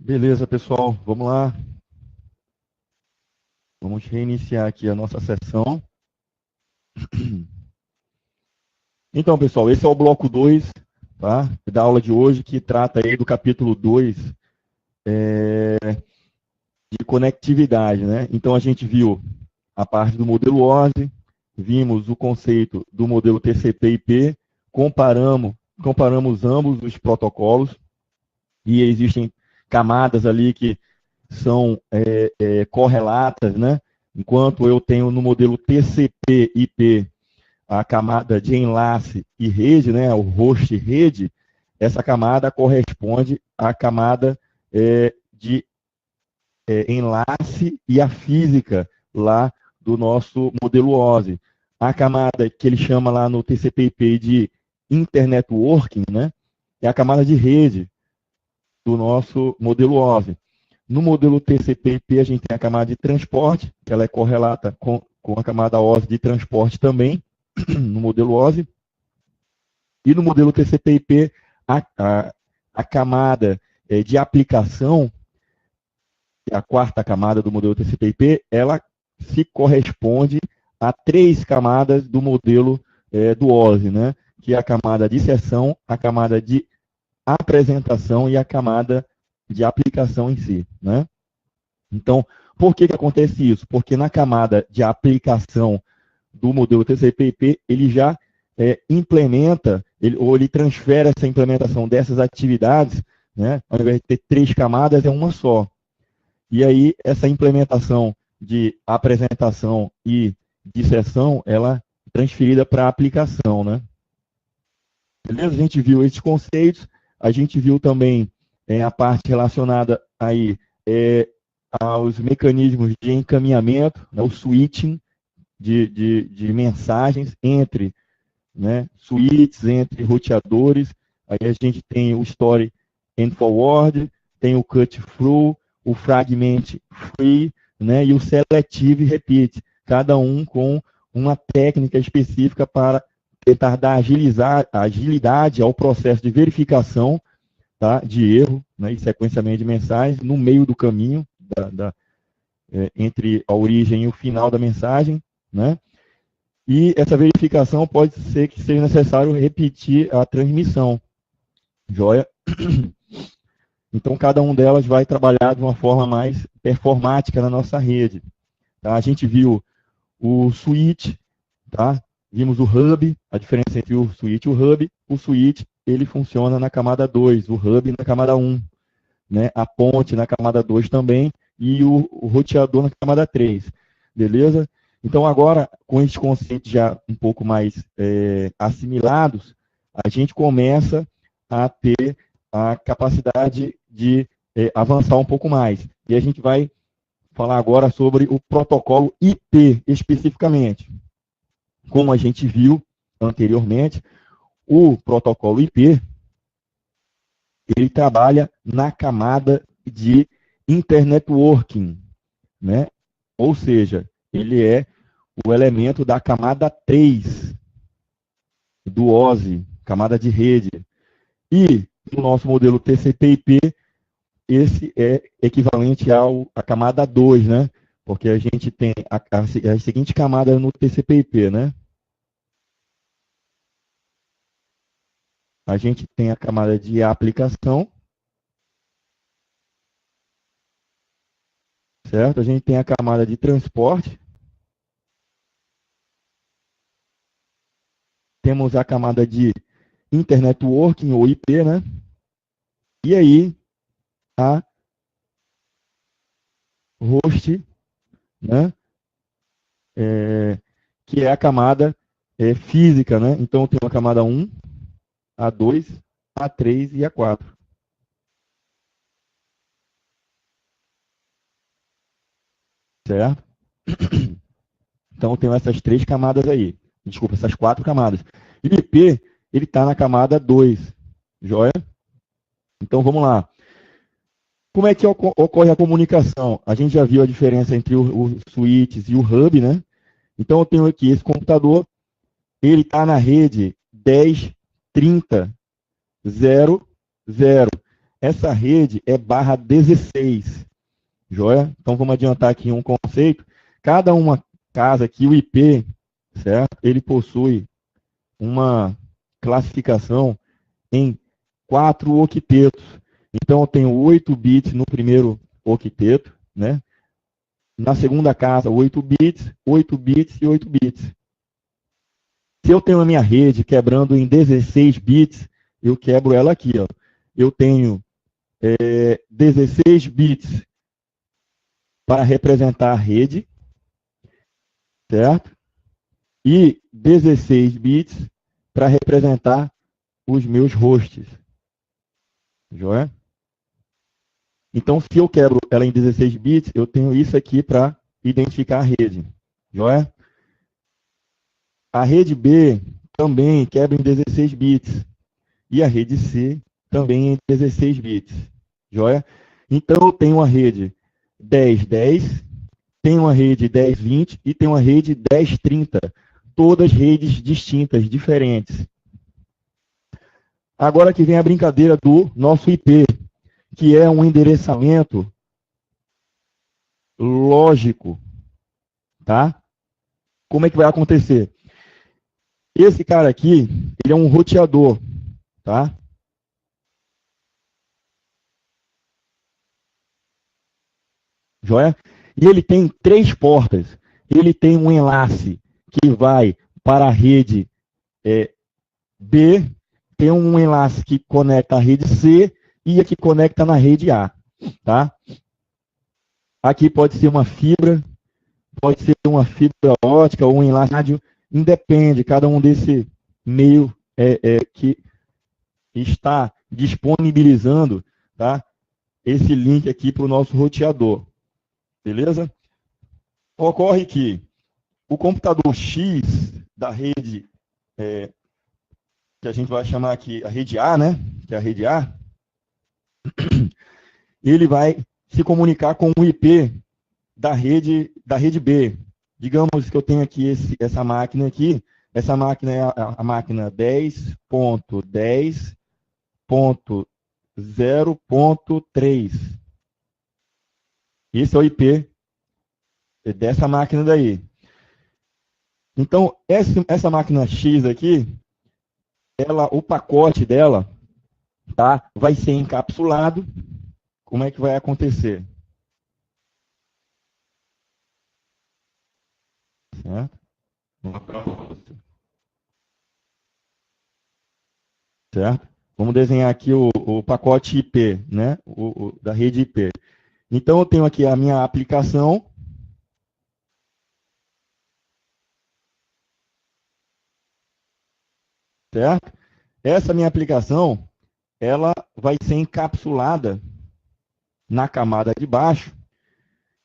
Beleza, pessoal, vamos lá. Vamos reiniciar aqui a nossa sessão. Então, pessoal, esse é o bloco 2, tá, da aula de hoje, que trata aí do capítulo 2 de conectividade, né? Então, a gente viu a parte do modelo OSI, vimos o conceito do modelo TCP/IP, comparamos ambos os protocolos, e existem camadas ali que são correlatas, né? Enquanto eu tenho no modelo TCP/IP a camada de enlace e rede, né, o host e rede, essa camada corresponde à camada de enlace e a física lá do nosso modelo OSI. A camada que ele chama lá no TCP/IP de Internet Working, né, é a camada de rede do nosso modelo OSI. No modelo TCP/IP, a gente tem a camada de transporte, que ela é correlata com a camada OSI de transporte também, no modelo OSI. E no modelo TCP/IP, a camada de aplicação, a quarta camada do modelo TCP/IP, ela se corresponde a 3 camadas do modelo do OSI, né? Que é a camada de sessão, a camada de apresentação e a camada de aplicação em si, né? Então, por que acontece isso? Porque na camada de aplicação do modelo TCP/IP, ele já implementa, ou ele transfere essa implementação dessas atividades, né? Ao invés de ter 3 camadas, é uma só. E aí, essa implementação de apresentação e de sessão, ela é transferida para a aplicação, né? Beleza? A gente viu esses conceitos, a gente viu também a parte relacionada aí aos mecanismos de encaminhamento, né, o switching de mensagens entre, né, switches, entre roteadores. Aí a gente tem o story and forward, tem o cut through, o fragment free, né, e o selective repeat, cada um com uma técnica específica para tentar dar agilidade ao processo de verificação, tá, de erro, né, e sequenciamento de mensagens no meio do caminho entre a origem e o final da mensagem, né? E essa verificação pode ser que seja necessário repetir a transmissão, joia? Então, cada uma delas vai trabalhar de uma forma mais performática na nossa rede. Tá? A gente viu o switch, tá? Vimos o hub, a diferença entre o switch e o hub. O switch, ele funciona na camada 2, o hub na camada 1, né? A ponte na camada 2 também, e o roteador na camada 3, beleza? Então, agora, com esses conceitos já um pouco mais assimilados, a gente começa a ter a capacidade de avançar um pouco mais. E a gente vai falar agora sobre o protocolo IP, especificamente. Como a gente viu anteriormente, o protocolo IP, ele trabalha na camada de internetworking, né? Ou seja, ele é o elemento da camada 3 do OSI, camada de rede. E no nosso modelo TCP/IP, esse é equivalente à camada 2, né? Porque a gente tem a seguinte camada no TCP/IP, né? A gente tem a camada de aplicação, certo? A gente tem a camada de transporte, temos a camada de internetworking ou IP, né? E aí a host, né? Que é a camada física, né? Então tem a camada 1, a 2, a 3 e a 4. Certo? Então tem essas 3 camadas aí. Desculpa, essas 4 camadas. E o IP, ele está na camada 2. Joia? Então vamos lá. Como é que ocorre a comunicação? A gente já viu a diferença entre os switches e o hub, né? Então eu tenho aqui esse computador, ele está na rede 10.30.0.0. essa rede é /16, joia? Então, vamos adiantar aqui um conceito. Cada uma casa aqui, o IP, certo? Ele possui uma classificação em 4 octetos. Então, eu tenho 8 bits no primeiro octeto, né? Na segunda casa, 8 bits, 8 bits e 8 bits. Se eu tenho a minha rede quebrando em 16 bits, eu quebro ela aqui, ó. Eu tenho 16 bits para representar a rede, certo? E 16 bits para representar os meus hosts. Joia? Então, se eu quebro ela em 16 bits, eu tenho isso aqui para identificar a rede. Joia? A rede B também quebra em 16 bits. E a rede C também em 16 bits. Joia? Então, eu tenho uma rede 1010, tenho uma rede 1020 e tenho uma rede 1030. Todas redes distintas, diferentes. Agora que vem a brincadeira do nosso IP, que é um endereçamento lógico, tá? Como é que vai acontecer? Esse cara aqui, ele é um roteador, tá? Joia? E ele tem 3 portas. Ele tem um enlace que vai para a rede B, tem um enlace que conecta a rede C e a que conecta na rede A, tá? Aqui pode ser uma fibra, pode ser uma fibra ótica ou um enlace rádio, independe, cada um desse meio que está disponibilizando, tá, esse link aqui para o nosso roteador, beleza? Ocorre que o computador X da rede, que a gente vai chamar aqui a rede A, né, que é a rede A, ele vai se comunicar com o IP da rede B. Digamos que eu tenho aqui essa máquina aqui, essa máquina é a máquina 10.10.0.3. Esse é o IP dessa máquina daí. Então, essa máquina X aqui, o pacote dela, tá, vai ser encapsulado. Como é que vai acontecer? Certo? Certo? Vamos desenhar aqui o pacote IP, né? Da rede IP. Então, eu tenho aqui a minha aplicação. Certo? Essa minha aplicação, ela vai ser encapsulada na camada de baixo,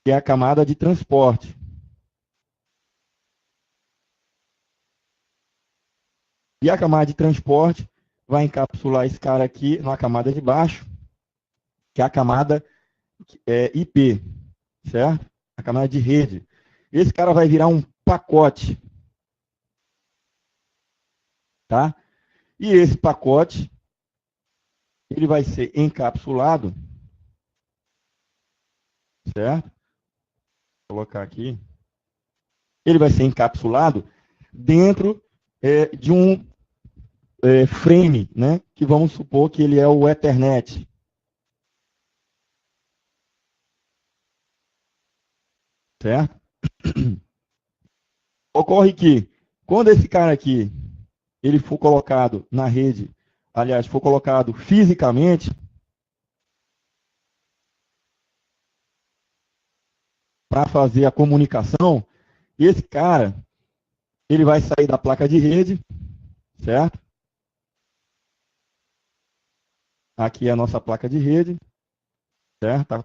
que é a camada de transporte. E a camada de transporte vai encapsular esse cara aqui na camada de baixo, que é a camada IP, certo? A camada de rede. Esse cara vai virar um pacote, tá? E esse pacote, ele vai ser encapsulado, certo? Vou colocar aqui. Ele vai ser encapsulado dentro de um frame, né? Que vamos supor que ele é o Ethernet. Certo? Ocorre que, quando esse cara aqui, ele for colocado na rede, aliás, for colocado fisicamente, para fazer a comunicação, esse cara, ele vai sair da placa de rede, certo? Aqui é a nossa placa de rede, certo? Tá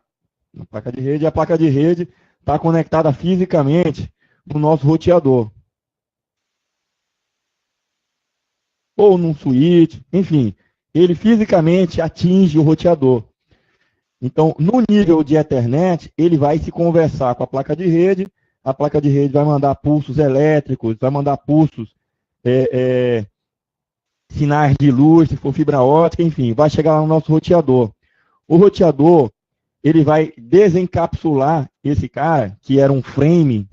na placa de rede, e a placa de rede está conectada fisicamente no nosso roteador. Ou num switch, enfim, ele fisicamente atinge o roteador. Então, no nível de Ethernet, ele vai se conversar com a placa de rede, a placa de rede vai mandar pulsos elétricos, vai mandar pulsos, sinais de luz, se for fibra ótica, enfim, vai chegar lá no nosso roteador. O roteador, ele vai desencapsular esse cara, que era um frame,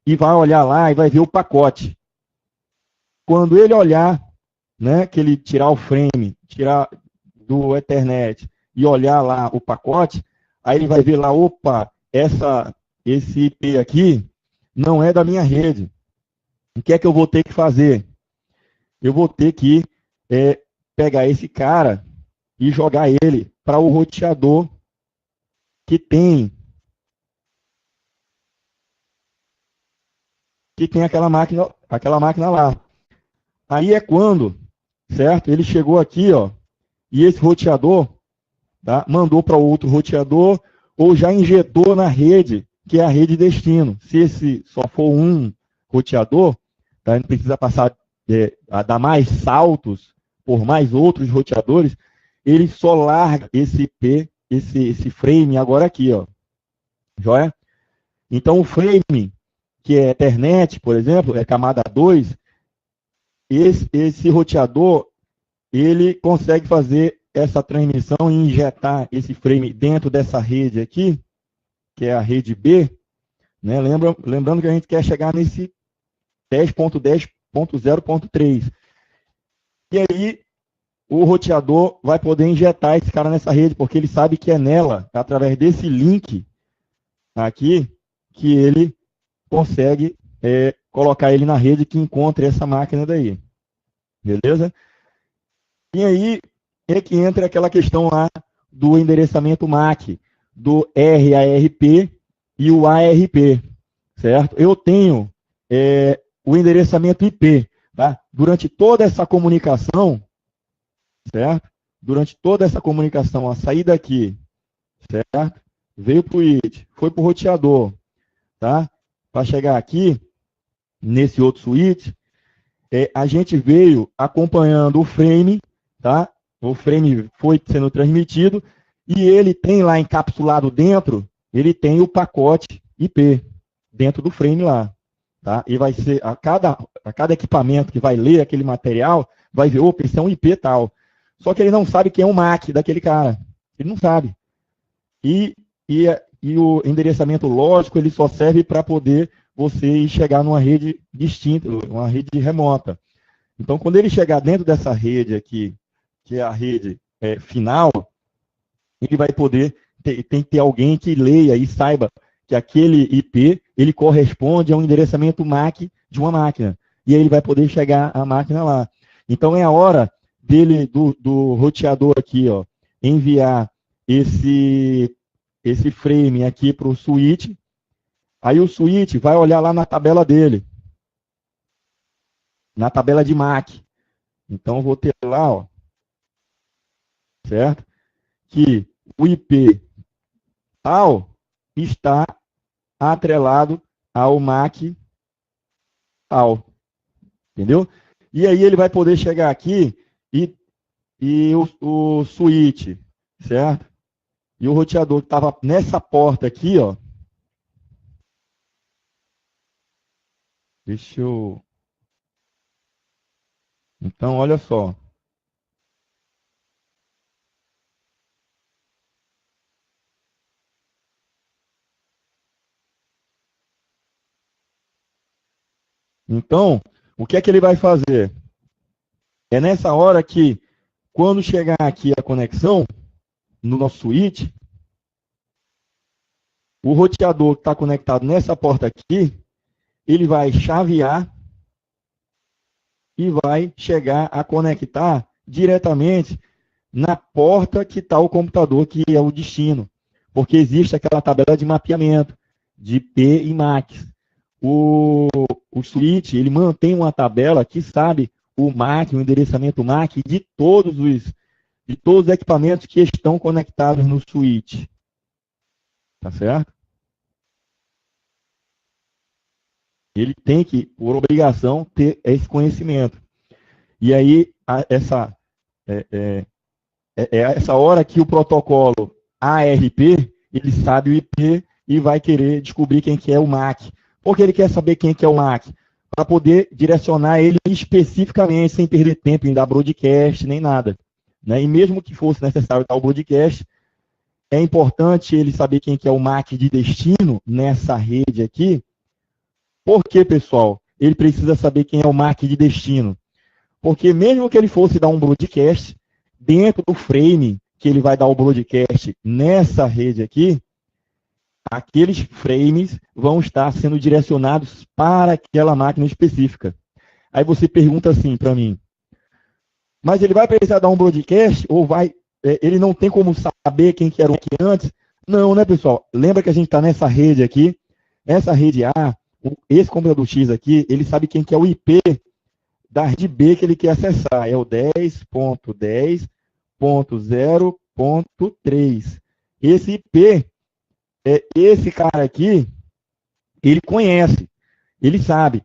e vai olhar lá e vai ver o pacote. Quando ele olhar, né, que ele tirar o frame, tirar do Ethernet e olhar lá o pacote, aí ele vai ver lá, opa, esse IP aqui não é da minha rede. O que é que eu vou ter que fazer? Eu vou ter que pegar esse cara e jogar ele para o roteador que tem aquela máquina lá. Aí é quando, certo? Ele chegou aqui, ó, e esse roteador, tá, mandou para outro roteador ou já injetou na rede, que é a rede destino. Se esse só for um roteador, tá, a gente precisa passar a dar mais saltos por mais outros roteadores, ele só larga esse IP, esse frame agora aqui, ó. Joia? Então o frame, que é Ethernet, por exemplo, é camada 2, esse roteador, ele consegue fazer essa transmissão e injetar esse frame dentro dessa rede aqui, que é a rede B, né? Lembrando que a gente quer chegar nesse 10.10.0.3. E aí, o roteador vai poder injetar esse cara nessa rede, porque ele sabe que é nela, através desse link aqui, que ele consegue colocar ele na rede que encontre essa máquina daí. Beleza? E aí é que entra aquela questão lá do endereçamento MAC, do RARP e o ARP, certo? Eu tenho o endereçamento IP, tá? Durante toda essa comunicação, certo? Durante toda essa comunicação, a saída aqui, certo? Veio para o switch, foi para o roteador, tá? Para chegar aqui, nesse outro switch, a gente veio acompanhando o frame, tá? O frame foi sendo transmitido e ele tem lá encapsulado dentro, ele tem o pacote IP dentro do frame lá, tá? E vai ser, a cada equipamento que vai ler aquele material, vai ver, opa, esse é um IP tal. Só que ele não sabe quem é o MAC daquele cara. Ele não sabe. E o endereçamento lógico, ele só serve para poder você chegar numa rede distinta, uma rede remota. Então, quando ele chegar dentro dessa rede aqui, que é a rede final, ele vai poder, tem que ter alguém que leia e saiba que aquele IP, ele corresponde a um endereçamento MAC de uma máquina. E aí ele vai poder chegar à máquina lá. Então, é a hora dele, do roteador aqui, ó, enviar esse frame aqui para o switch. Aí o switch vai olhar lá na tabela dele, na tabela de MAC. Então, eu vou ter lá, ó, certo? Que o IP tal está atrelado ao MAC tal. Entendeu? E aí ele vai poder chegar aqui e o switch, certo? E o roteador que estava nessa porta aqui, ó. Deixa eu... Então, olha só. Então, o que é que ele vai fazer? É nessa hora que, quando chegar aqui a conexão, no nosso switch, o roteador que está conectado nessa porta aqui, ele vai chavear e vai chegar a conectar diretamente na porta que está o computador, que é o destino. Porque existe aquela tabela de mapeamento de IP e MAC. O switch, ele mantém uma tabela que sabe o MAC, o endereçamento MAC de todos os equipamentos que estão conectados no switch. Tá certo? Ele tem que, por obrigação, ter esse conhecimento. E aí, essa hora que o protocolo ARP, ele sabe o IP e vai querer descobrir quem que é o MAC. Por que ele quer saber quem que é o MAC? Para poder direcionar ele especificamente, sem perder tempo em dar broadcast, nem nada. né? E mesmo que fosse necessário dar o broadcast, é importante ele saber quem que é o MAC de destino nessa rede aqui. Por que, pessoal? Ele precisa saber quem é o MAC de destino. Porque mesmo que ele fosse dar um broadcast, dentro do frame que ele vai dar o broadcast nessa rede aqui, aqueles frames vão estar sendo direcionados para aquela máquina específica. Aí você pergunta assim para mim, mas ele vai precisar dar um broadcast ou vai, ele não tem como saber quem que era o que antes? Não, né, pessoal? Lembra que a gente está nessa rede aqui, essa rede A, esse computador X aqui, ele sabe quem que é o IP da rede B que ele quer acessar, é o 10.10.0.3. Esse IP, esse cara aqui, ele conhece, ele sabe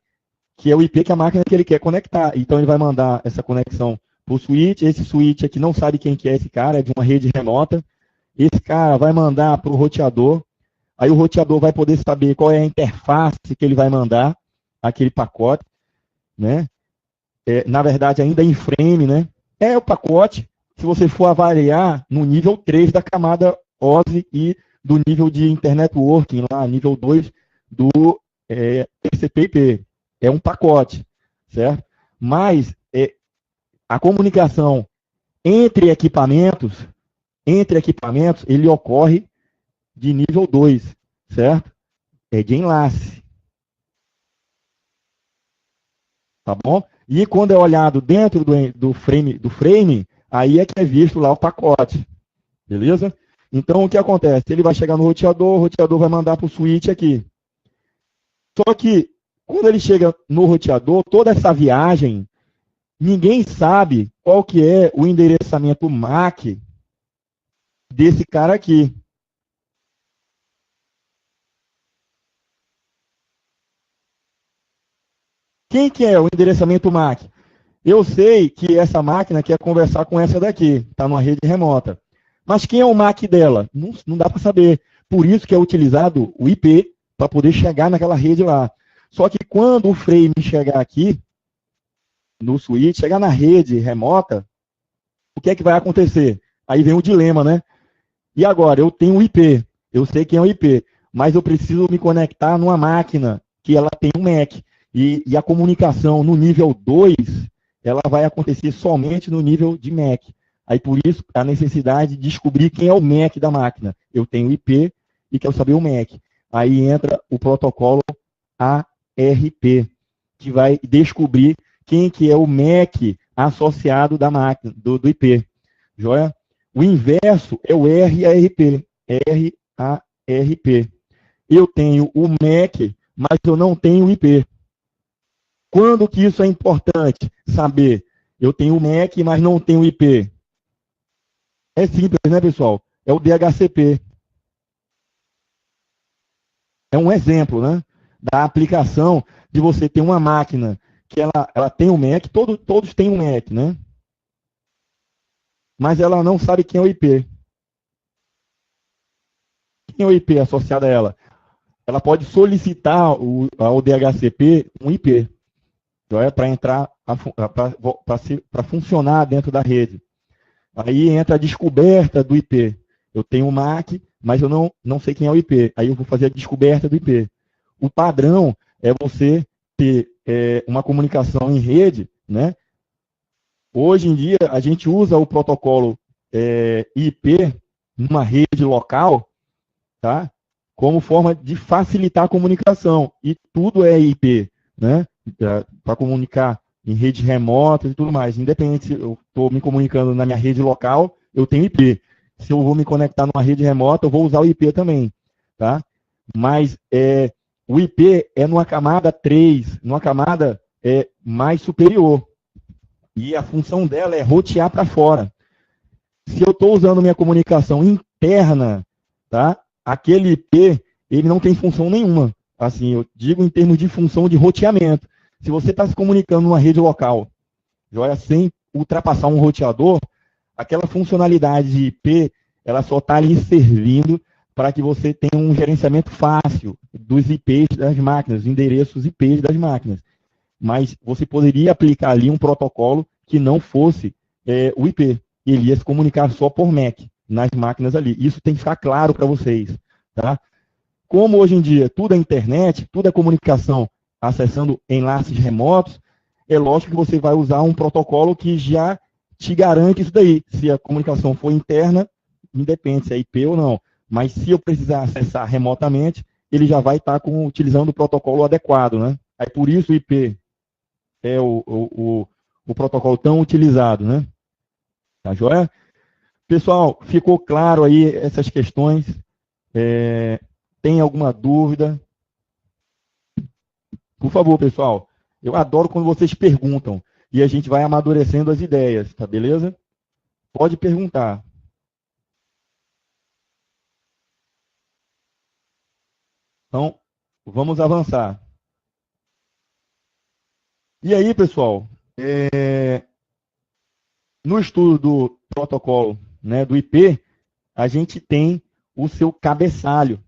que é o IP que a máquina que ele quer conectar. Então ele vai mandar essa conexão para o switch, esse switch aqui não sabe quem que é esse cara, é de uma rede remota. Esse cara vai mandar para o roteador, aí o roteador vai poder saber qual é a interface que ele vai mandar, aquele pacote, né? Na verdade, ainda em frame, né? É o pacote, se você for avaliar no nível 3 da camada OSI e do nível de Internet Working, lá, nível 2 do TCP/IP. É um pacote, certo? Mas a comunicação entre equipamentos, ele ocorre de nível 2, certo? É de enlace. Tá bom? E quando é olhado dentro do frame, aí é que é visto lá o pacote. Beleza? Então, o que acontece? Ele vai chegar no roteador, o roteador vai mandar para o switch aqui. Só que, quando ele chega no roteador, toda essa viagem, ninguém sabe qual que é o endereçamento MAC desse cara aqui. Quem que é o endereçamento MAC? Eu sei que essa máquina quer conversar com essa daqui, está numa rede remota. Mas quem é o MAC dela? Não dá para saber. Por isso que é utilizado o IP para poder chegar naquela rede lá. Só que quando o frame chegar aqui, no switch, chegar na rede remota, o que é que vai acontecer? Aí vem o dilema, né? E agora, eu tenho o IP, eu sei quem é o IP, mas eu preciso me conectar numa máquina que ela tem um MAC. E a comunicação no nível 2, ela vai acontecer somente no nível de MAC. Aí, por isso, a necessidade de descobrir quem é o MAC da máquina. Eu tenho o IP e quero saber o MAC. Aí entra o protocolo ARP, que vai descobrir quem que é o MAC associado da máquina, do IP. Joia? O inverso é o RARP. RARP. Eu tenho o MAC, mas eu não tenho o IP. Quando que isso é importante saber? Eu tenho o MAC, mas não tenho o IP. É simples, né, pessoal? É o DHCP. É um exemplo, né, da aplicação de você ter uma máquina que ela tem um MAC, todos têm um MAC, né? Mas ela não sabe quem é o IP. Quem é o IP associado a ela? Ela pode solicitar ao DHCP um IP, para entrar, para funcionar dentro da rede. Aí entra a descoberta do IP. Eu tenho um MAC, mas eu não sei quem é o IP. Aí eu vou fazer a descoberta do IP. O padrão é você ter uma comunicação em rede, né? Hoje em dia, a gente usa o protocolo IP numa rede local, tá? Como forma de facilitar a comunicação. E tudo é IP, né? Para comunicar em redes remotas e tudo mais. Independente se eu estou me comunicando na minha rede local, eu tenho IP. Se eu vou me conectar numa rede remota, eu vou usar o IP também, tá? Mas o IP é numa camada 3, numa camada mais superior. E a função dela é rotear para fora. Se eu estou usando minha comunicação interna, tá? Aquele IP, ele não tem função nenhuma. Assim, eu digo em termos de função de roteamento. Se você está se comunicando numa rede local, sem ultrapassar um roteador, aquela funcionalidade de IP, ela só está ali servindo para que você tenha um gerenciamento fácil dos IPs das máquinas, os endereços IPs das máquinas. Mas você poderia aplicar ali um protocolo que não fosse o IP. ele ia se comunicar só por MAC, nas máquinas ali. Isso tem que ficar claro para vocês, tá? Como hoje em dia tudo é internet, tudo é comunicação acessando enlaces remotos, é lógico que você vai usar um protocolo que já te garante isso daí. Se a comunicação for interna, independe se é IP ou não. Mas se eu precisar acessar remotamente, ele já vai estar utilizando o protocolo adequado, né? Aí por isso o IP é o protocolo tão utilizado, né? Tá joia? Pessoal, ficou claro aí essas questões? Tem alguma dúvida? Por favor, pessoal. Eu adoro quando vocês perguntam e a gente vai amadurecendo as ideias, tá beleza? Pode perguntar. Então, vamos avançar. E aí, pessoal, no estudo do protocolo, né, do IP, a gente tem o seu cabeçalho.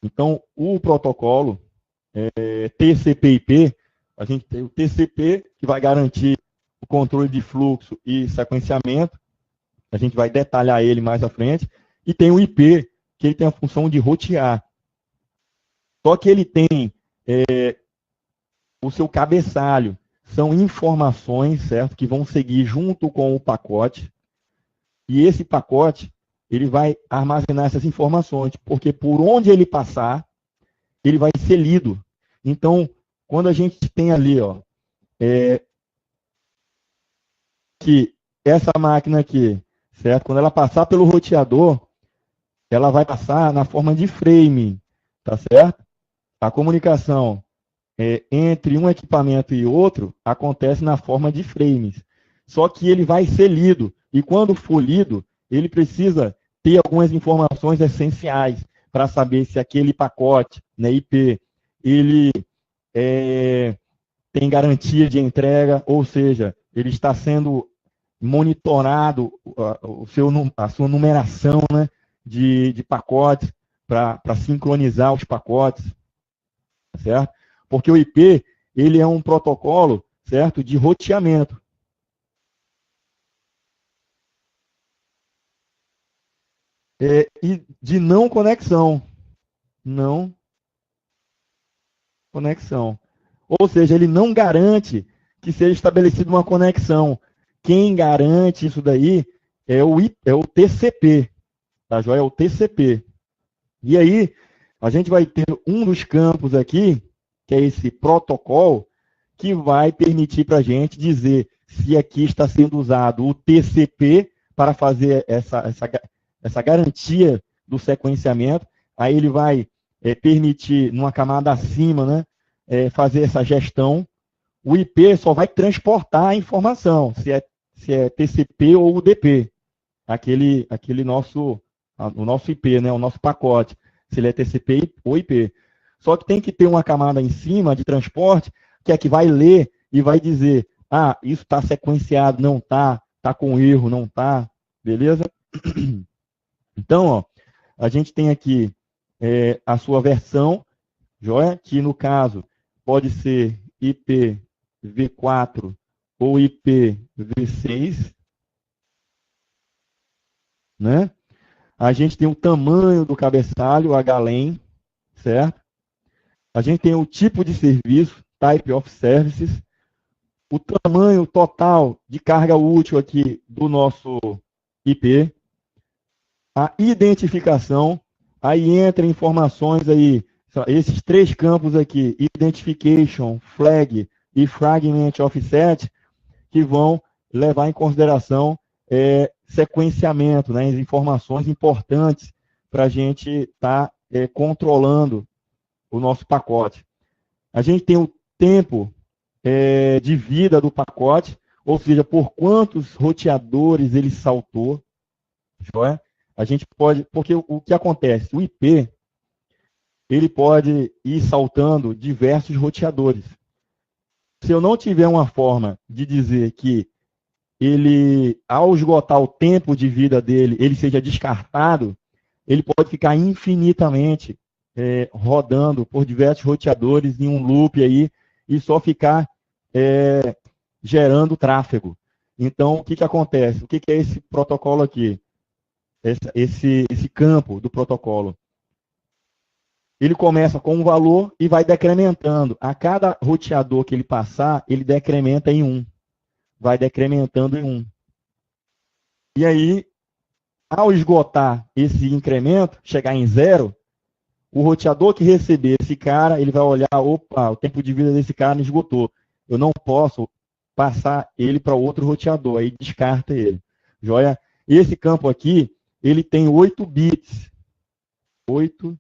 Então, o protocolo TCP/IP, a gente tem o TCP, que vai garantir o controle de fluxo e sequenciamento. A gente vai detalhar ele mais à frente. E tem o IP, que ele tem a função de rotear. Só que ele tem o seu cabeçalho. São informações, certo, que vão seguir junto com o pacote. E esse pacote, ele vai armazenar essas informações, porque por onde ele passar, ele vai ser lido. Então, quando a gente tem ali, ó, que essa máquina aqui, certo? Quando ela passar pelo roteador, ela vai passar na forma de frame, tá certo? A comunicação entre um equipamento e outro acontece na forma de frames. Só que ele vai ser lido. E quando for lido, ele precisa ter algumas informações essenciais para saber se aquele pacote, né, IP, ele tem garantia de entrega, ou seja, ele está sendo monitorado a sua numeração, né, de pacotes para sincronizar os pacotes, certo? Porque o IP, ele é um protocolo, certo, de roteamento. E de não conexão. Não conexão. Ou seja, ele não garante que seja estabelecida uma conexão. Quem garante isso daí é o TCP. Tá, joia? É o TCP. E aí, a gente vai ter um dos campos aqui, que é esse protocolo, que vai permitir para a gente dizer se aqui está sendo usado o TCP para fazer essa garantia do sequenciamento. Aí ele vai permitir, numa camada acima, né, fazer essa gestão. O IP só vai transportar a informação, se é TCP ou UDP, o nosso IP, né, o nosso pacote, se ele é TCP ou IP. Só que tem que ter uma camada em cima de transporte, que é que vai ler e vai dizer, isso está sequenciado, não está com erro, não está, beleza? Então, ó, a gente tem aqui a sua versão, joia? Que no caso pode ser IPv4 ou IPv6, né? A gente tem o tamanho do cabeçalho, HLAN, certo? A gente tem o tipo de serviço, Type of Services, o tamanho total de carga útil aqui do nosso IP, a identificação, aí entra informações aí, esses três campos aqui, Identification, Flag e Fragment Offset, que vão levar em consideração sequenciamento, né, as informações importantes para a gente estar controlando o nosso pacote. A gente tem o tempo de vida do pacote, ou seja, por quantos roteadores ele saltou, joia? A gente pode, porque o que acontece? O IP, ele pode ir saltando diversos roteadores. Se eu não tiver uma forma de dizer que ele, ao esgotar o tempo de vida dele, ele seja descartado, ele pode ficar infinitamente rodando por diversos roteadores em um loop aí e só ficar gerando tráfego. Então, o que acontece? O que é esse protocolo aqui? Esse campo do protocolo. Ele começa com um valor e vai decrementando. A cada roteador que ele passar, ele decrementa em 1. Vai decrementando em 1. E aí, ao esgotar esse incremento, chegar em 0, o roteador que receber esse cara, ele vai olhar, opa, o tempo de vida desse cara esgotou. Eu não posso passar ele para outro roteador, aí descarta ele. Joia? Esse campo aqui, ele tem 8 bits. 8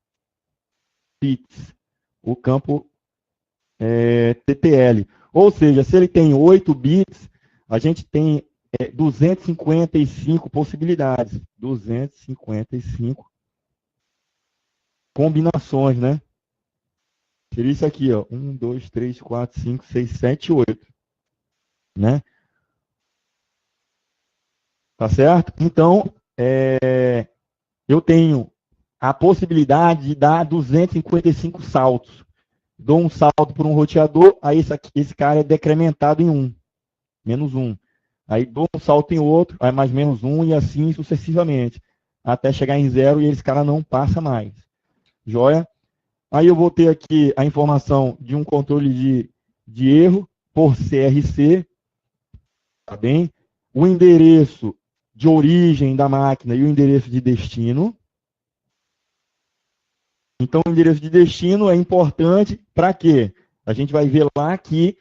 bits. O campo TTL. Ou seja, se ele tem 8 bits, a gente tem 255 possibilidades. 255 combinações, né? Seria isso aqui, ó. 1, 2, 3, 4, 5, 6, 7, 8. Né? Tá certo? Então, eu tenho a possibilidade de dar 255 saltos. Dou um salto por um roteador, aí esse cara é decrementado em 1. Menos 1. Aí dou um salto em outro, aí mais menos 1 e assim sucessivamente. Até chegar em 0 e esse cara não passa mais. Joia? Aí eu vou ter aqui a informação de um controle de erro por CRC. Tá bem? O endereço de origem da máquina e o endereço de destino. Então, o endereço de destino é importante para quê? A gente vai ver lá que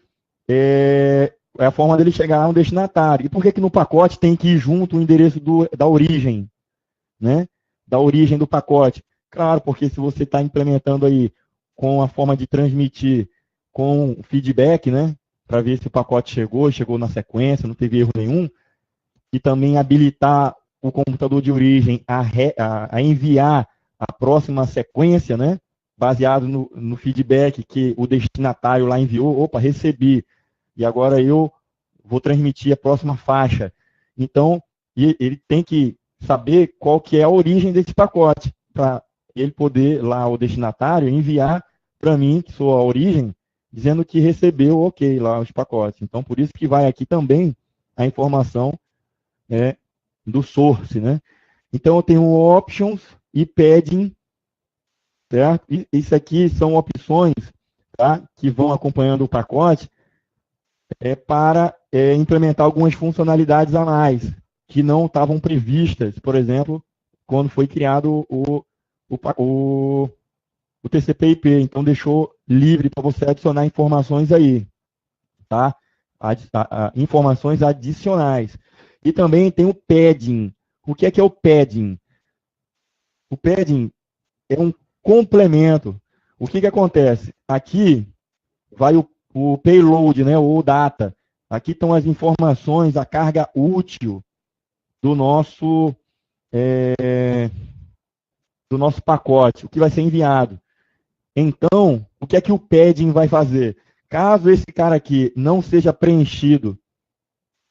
é a forma dele chegar lá no destinatário. E por que no pacote tem que ir junto o endereço da origem? Né? Da origem do pacote. Claro, porque se você está implementando aí com a forma de transmitir com feedback, né? Para ver se o pacote chegou na sequência, não teve erro nenhum, e também habilitar o computador de origem a enviar a próxima sequência, né? Baseado no feedback que o destinatário lá enviou. Opa, recebi. E agora eu vou transmitir a próxima faixa. Então, ele tem que saber qual que é a origem desse pacote, para ele poder, lá, o destinatário, enviar para mim, que sou a origem, dizendo que recebeu, ok, lá os pacotes. Então, por isso que vai aqui também a informação do source, né? Então, eu tenho options e padding, certo? E isso aqui são opções, tá? Que vão acompanhando o pacote para implementar algumas funcionalidades a mais, que não estavam previstas, por exemplo, quando foi criado o TCP/IP. Então, deixou livre para você adicionar informações aí, tá? Informações adicionais. E também tem o padding. O que é o padding? O padding é um complemento. O que acontece? Aqui vai o payload, né, ou data. Aqui estão as informações, a carga útil do nosso pacote, o que vai ser enviado. Então, o que o padding vai fazer? Caso esse cara aqui não seja preenchido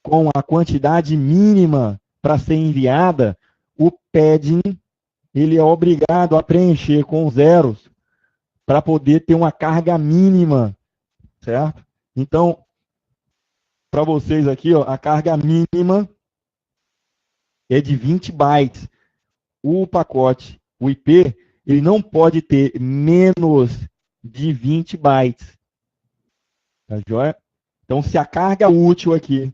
com a quantidade mínima para ser enviada, o padding ele é obrigado a preencher com zeros para poder ter uma carga mínima, certo? Então, para vocês aqui, ó, a carga mínima é de 20 bytes. O pacote, o IP, ele não pode ter menos de 20 bytes. Tá joia? Então, se a carga útil aqui,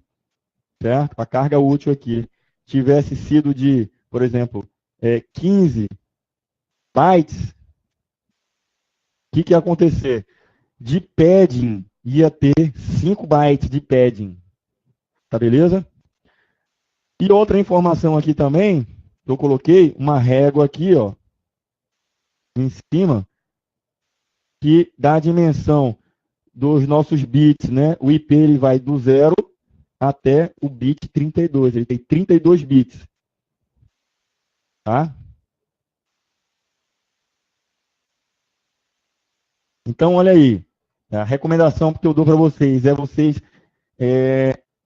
certo? A carga útil aqui tivesse sido de, por exemplo, 15 bytes, o que ia acontecer? De padding, ia ter 5 bytes de padding. Tá beleza? E outra informação aqui também, eu coloquei uma régua aqui, ó, em cima, que dá a dimensão dos nossos bits, né? O IP ele vai do 0 até o bit 32. Ele tem 32 bits. Tá? Então, olha aí. A recomendação que eu dou para vocês é vocês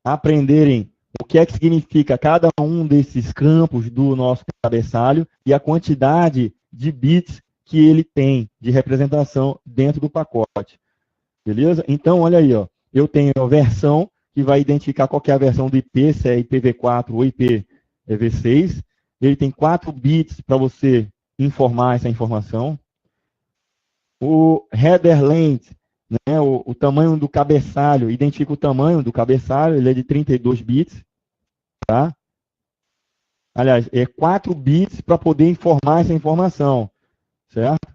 aprenderem o que é que significa cada um desses campos do nosso cabeçalho e a quantidade de bits que ele tem de representação dentro do pacote. Beleza? Então, olha aí, ó. Eu tenho a versão, que vai identificar qual que é a versão do IP, se é IPv4 ou IPv6. Ele tem 4 bits para você informar essa informação. O header length, né, o tamanho do cabeçalho, identifica o tamanho do cabeçalho, ele é de 32 bits. Tá? Aliás, é 4 bits para poder informar essa informação, certo?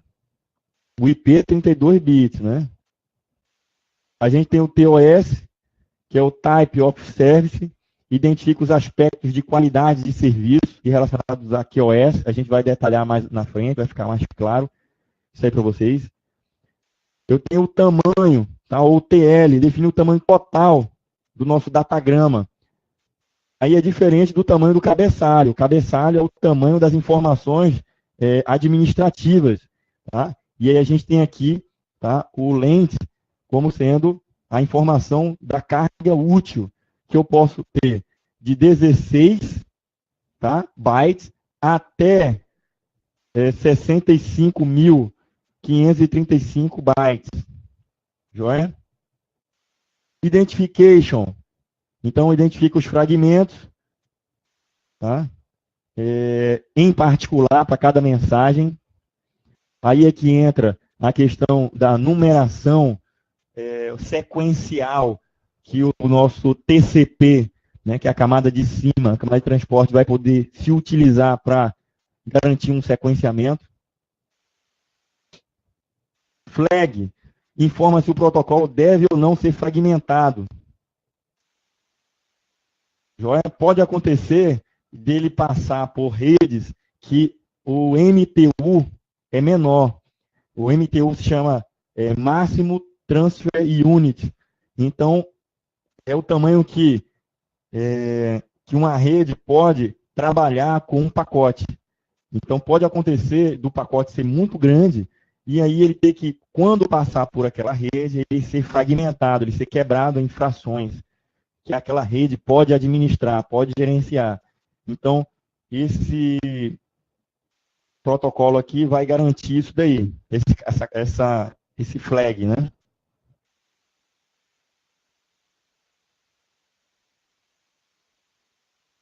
O IP é 32 bits, né? A gente tem o TOS, que é o Type of Service, identifica os aspectos de qualidade de serviço relacionados a QoS. A gente vai detalhar mais na frente, vai ficar mais claro isso aí para vocês. Eu tenho o tamanho, tá? Ou TL, define o tamanho total do nosso datagrama. Aí é diferente do tamanho do cabeçalho. O cabeçalho é o tamanho das informações administrativas, tá? E aí a gente tem aqui, tá, o length como sendo a informação da carga útil, que eu posso ter de 16, tá, bytes até 65.535 bytes. Joia? Identification. Então, identifica os fragmentos, tá? Em particular para cada mensagem. Aí é que entra a questão da numeração sequencial que o nosso TCP, né, que é a camada de cima, a camada de transporte, vai poder se utilizar para garantir um sequenciamento. Flag informa se o protocolo deve ou não ser fragmentado. Joia? Pode acontecer dele passar por redes que o MTU é menor. O MTU se chama Máximo Transfer Unit. Então, é o tamanho que uma rede pode trabalhar com um pacote. Então, pode acontecer do pacote ser muito grande e aí ele ter que, quando passar por aquela rede, ele ser fragmentado, ele ser quebrado em frações que aquela rede pode administrar, pode gerenciar. Então, esse protocolo aqui vai garantir isso daí, esse flag, né?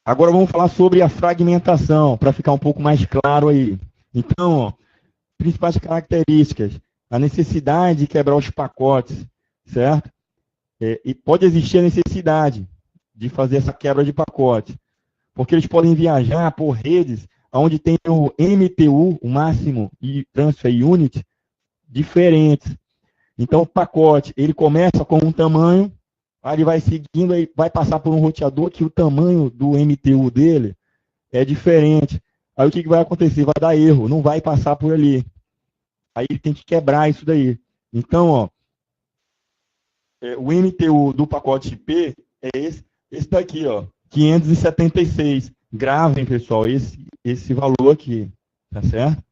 Agora vamos falar sobre a fragmentação, para ficar um pouco mais claro aí. Então, ó, principais características, a necessidade de quebrar os pacotes, certo? E pode existir a necessidade de fazer essa quebra de pacote, porque eles podem viajar por redes onde tem o MTU, o máximo e transfer unit, diferentes. Então, o pacote, ele começa com um tamanho, aí ele vai seguindo, aí vai passar por um roteador que o tamanho do MTU dele é diferente. Aí o que vai acontecer? Vai dar erro, não vai passar por ali. Aí tem que quebrar isso daí. Então, ó, o MTU do pacote IP é esse daqui, ó, 576. Gravem, pessoal, esse valor aqui, tá certo?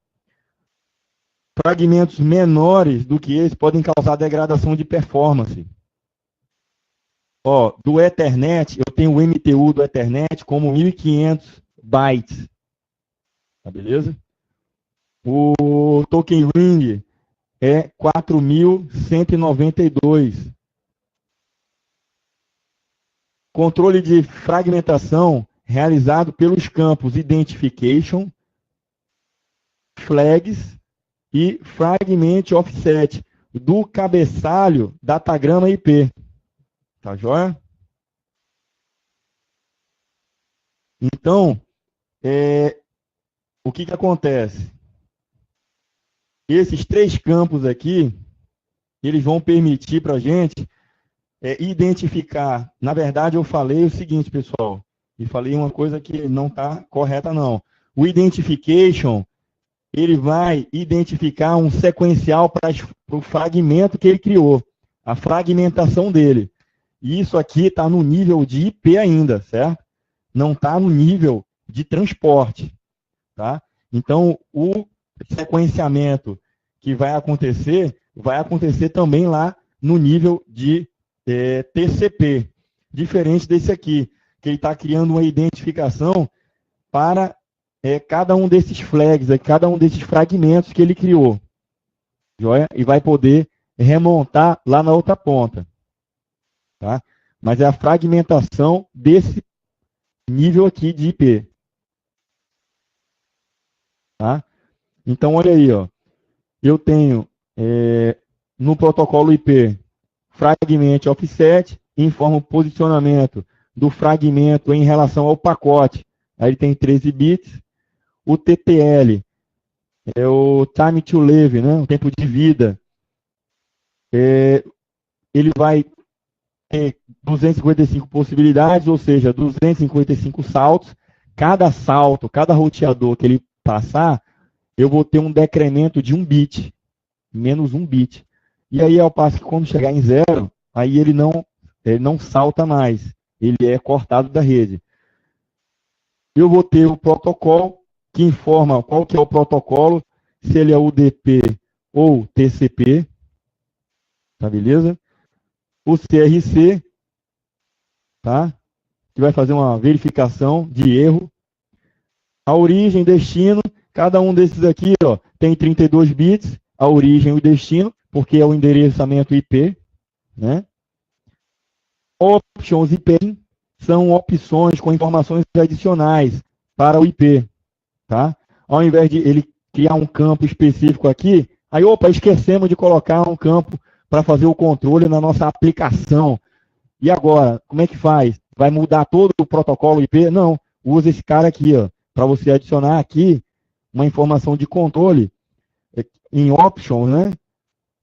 Fragmentos menores do que esse podem causar degradação de performance. Ó, do Ethernet, eu tenho o MTU do Ethernet como 1.500 bytes. Tá, beleza? O token ring é 4.192. Controle de fragmentação realizado pelos campos Identification, Flags e Fragment Offset do cabeçalho datagrama IP. Tá joia? Então, o que acontece? Esses 3 campos aqui, eles vão permitir para a gente identificar. Na verdade, eu falei o seguinte, pessoal, e falei uma coisa que não está correta, não. O Identification, ele vai identificar um sequencial para o fragmento que ele criou, a fragmentação dele. E isso aqui está no nível de IP ainda, certo? Não está no nível de transporte, tá? Então, o sequenciamento que vai acontecer também lá no nível de TCP, diferente desse aqui, que ele está criando uma identificação para cada um desses flags, cada um desses fragmentos que ele criou, joia? E vai poder remontar lá na outra ponta. Tá? mas é a fragmentação desse nível aqui de IP. Tá? Então, olha aí, ó. Eu tenho no protocolo IP fragment offset, informa o posicionamento do fragmento em relação ao pacote. Aí ele tem 13 bits. O TTL é o time to live, né? O tempo de vida. Ele vai ter 255 possibilidades, ou seja, 255 saltos. Cada salto, cada roteador que ele passar, eu vou ter um decremento de 1 bit, menos 1 bit. E aí, ao passo que quando chegar em 0, aí ele não salta mais, ele é cortado da rede. Eu vou ter o protocolo que informa qual que é o protocolo, se ele é UDP ou TCP, tá beleza? O CRC, tá? Que vai fazer uma verificação de erro. A origem, destino, cada um desses aqui, ó, tem 32 bits, a origem e o destino, porque é o endereçamento IP, né? Options IP são opções com informações adicionais para o IP, tá? Ao invés de ele criar um campo específico aqui, aí, opa, esquecemos de colocar um campo para fazer o controle na nossa aplicação. E agora, como é que faz? Vai mudar todo o protocolo IP? Não, usa esse cara aqui, ó, para você adicionar aqui uma informação de controle em options, né?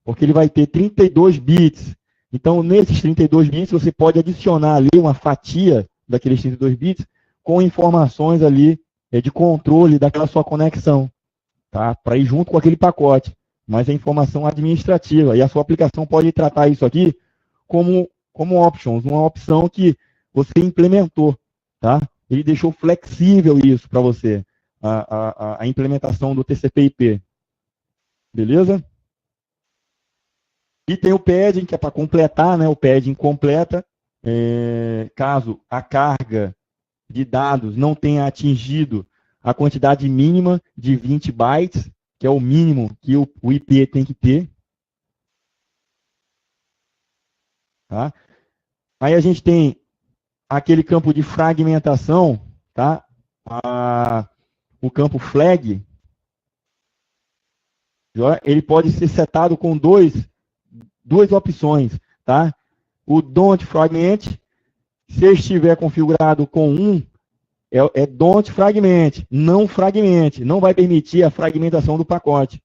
Porque ele vai ter 32 bits. Então, nesses 32 bits, você pode adicionar ali uma fatia daqueles 32 bits com informações ali de controle daquela sua conexão, tá? Para ir junto com aquele pacote. Mas é informação administrativa. E a sua aplicação pode tratar isso aqui como options, uma opção que você implementou, tá? Ele deixou flexível isso para você, a implementação do TCP/IP. Beleza? E tem o padding, que é para completar, né? O padding completa, caso a carga de dados não tenha atingido a quantidade mínima de 20 bytes, que é o mínimo que o IP tem que ter. Tá? Aí a gente tem aquele campo de fragmentação, tá? O campo flag, ele pode ser setado com duas opções, tá? O don't fragment, se estiver configurado com 1, é don't fragment, não fragmente, não vai permitir a fragmentação do pacote,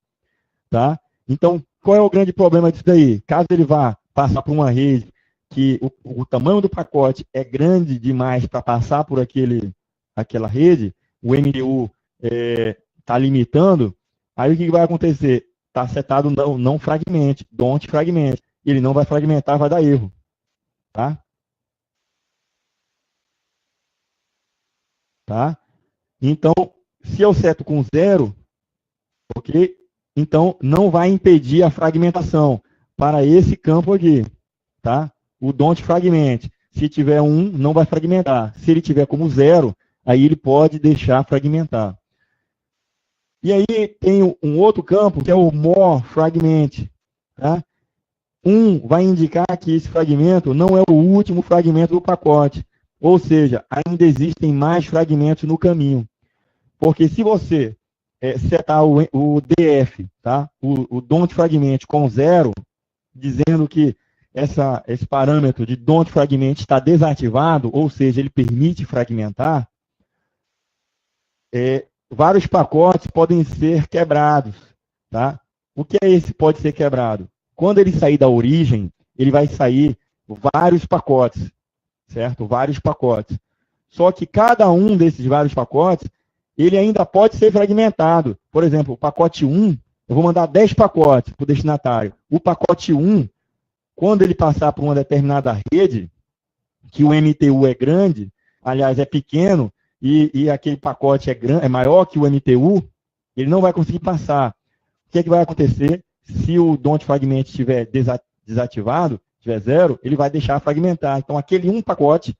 tá? Então, qual é o grande problema disso daí? Caso ele vá passar por uma rede que o tamanho do pacote é grande demais para passar por aquela rede, o MDU está limitando, aí o que vai acontecer? Está setado não fragmente, don't fragment. Ele não vai fragmentar, vai dar erro. Tá? Tá? Então, se eu seto com 0, ok? Então, não vai impedir a fragmentação para esse campo aqui. Tá? O don't fragment. Se tiver 1, não vai fragmentar. Se ele tiver como 0, aí ele pode deixar fragmentar. E aí tem um outro campo, que é o more fragment. Tá? 1 vai indicar que esse fragmento não é o último fragmento do pacote. Ou seja, ainda existem mais fragmentos no caminho. Porque se você setar o DF, tá? o don't fragment com 0, dizendo que esse parâmetro de don't fragment está desativado, ou seja, ele permite fragmentar, vários pacotes podem ser quebrados. Tá? O que é esse pode ser quebrado? Quando ele sair da origem, ele vai sair vários pacotes, certo? Vários pacotes. Só que cada um desses vários pacotes, ele ainda pode ser fragmentado. Por exemplo, o pacote 1, eu vou mandar 10 pacotes para o destinatário. O pacote 1, quando ele passar por uma determinada rede, que o MTU é grande, aliás, é pequeno, e aquele pacote é maior que o MTU, ele não vai conseguir passar. O que é que vai acontecer? Se o don't fragment estiver desativado, tiver 0, ele vai deixar fragmentar. Então, aquele um pacote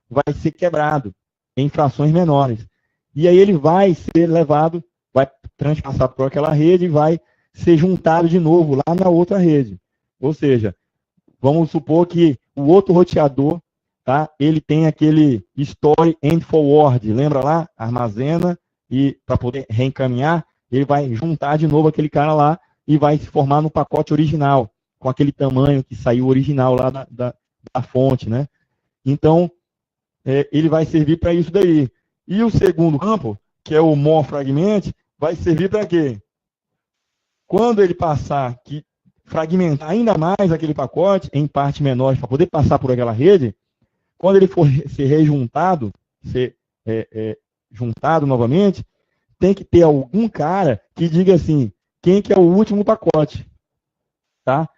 vai ser quebrado em frações menores. E aí ele vai ser levado, vai transpassar por aquela rede e vai ser juntado de novo lá na outra rede. Ou seja, vamos supor que o outro roteador tá? Ele tem aquele story and forward, lembra lá? Armazena e para poder reencaminhar, ele vai juntar de novo aquele cara lá e vai se formar no pacote original, com aquele tamanho que saiu original lá da fonte, né? Então, ele vai servir para isso daí. E o segundo campo, que é o more fragment, vai servir para quê? Quando ele passar, que fragmentar ainda mais aquele pacote em partes menores para poder passar por aquela rede, quando ele for ser rejuntado, ser juntado novamente, tem que ter algum cara que diga assim, quem que é o último pacote, tá?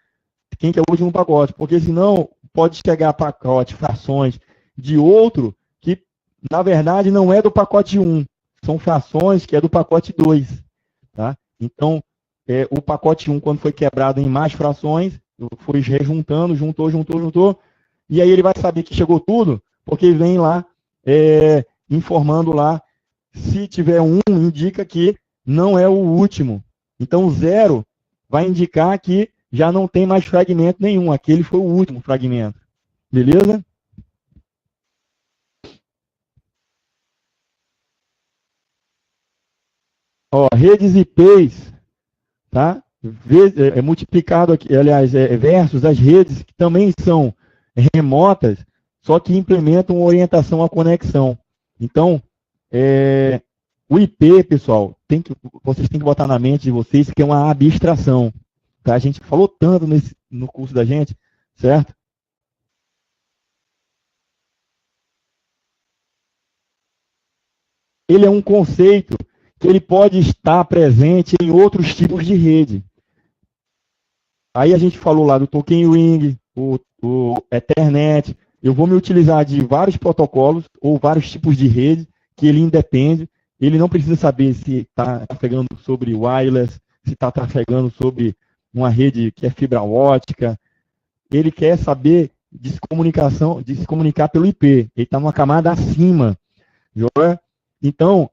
Quem que é o último pacote, porque senão pode chegar pacote, frações de outro que, na verdade, não é do pacote 1, são frações que é do pacote 2, tá? Então, o pacote 1, quando foi quebrado em mais frações, foi rejuntando, juntou, e aí ele vai saber que chegou tudo, porque vem lá informando lá, se tiver um, indica que não é o último. Então, o 0 vai indicar que já não tem mais fragmento nenhum, aquele foi o último fragmento. Beleza? Ó, redes IPs, tá? Multiplicado aqui, aliás, versus as redes que também são remotas, só que implementam orientação à conexão. Então, o IP, pessoal, vocês têm que botar na mente de vocês que é uma abstração. Tá? A gente falou tanto no curso da gente, certo? Ele é um conceito que ele pode estar presente em outros tipos de rede. Aí a gente falou lá do Token Ring, o Ethernet. Eu vou me utilizar de vários protocolos ou vários tipos de rede que ele independe. Ele não precisa saber se está trafegando sobre wireless, se está trafegando sobre uma rede que é fibra ótica. Ele quer saber de se comunicar pelo IP. Ele está numa camada acima. Joia? Então,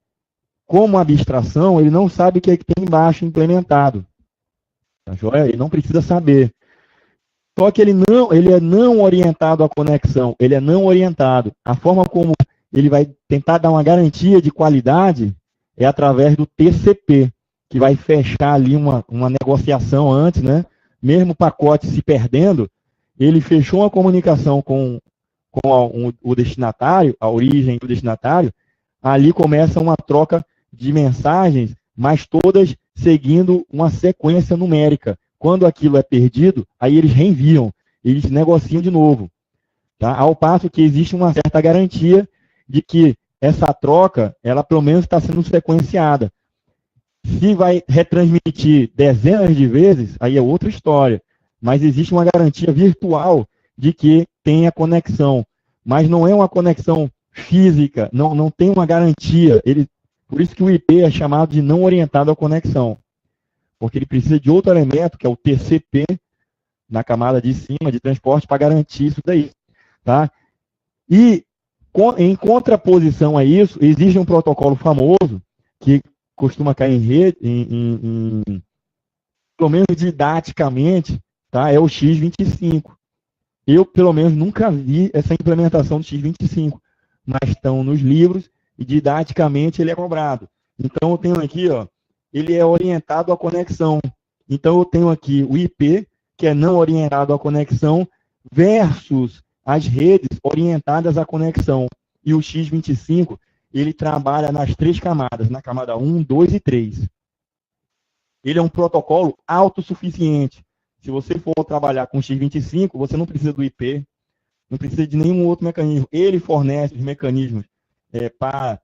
como abstração, ele não sabe o que é que tem embaixo implementado. Tá joia? Ele não precisa saber. Só que ele é não orientado à conexão. Ele é não orientado. A forma como ele vai tentar dar uma garantia de qualidade é através do TCP, que vai fechar ali uma negociação antes, né? Mesmo o pacote se perdendo, ele fechou uma comunicação com o destinatário, a origem do destinatário, ali começa uma troca de mensagens, mas todas seguindo uma sequência numérica. Quando aquilo é perdido, aí eles reenviam, eles negociam de novo. Tá? Ao passo que existe uma certa garantia de que essa troca, ela pelo menos está sendo sequenciada. Se vai retransmitir dezenas de vezes, aí é outra história. Mas existe uma garantia virtual de que tenha conexão. Mas não é uma conexão física, não tem uma garantia. Por isso que o IP é chamado de não orientado à conexão. Porque ele precisa de outro elemento, que é o TCP, na camada de cima, de transporte, para garantir isso daí. Tá? E, em contraposição a isso, existe um protocolo famoso, que costuma cair em rede, pelo menos didaticamente, tá? É o X25. Eu, pelo menos, nunca vi essa implementação do X25, mas estão nos livros e didaticamente ele é cobrado. Então, eu tenho aqui, ó, ele é orientado à conexão. Então, eu tenho aqui o IP, que é não orientado à conexão, versus as redes orientadas à conexão. E o X25, ele trabalha nas 3 camadas, na camada 1, 2 e 3. Ele é um protocolo autossuficiente. Se você for trabalhar com o X25, você não precisa do IP, não precisa de nenhum outro mecanismo. Ele fornece os mecanismos para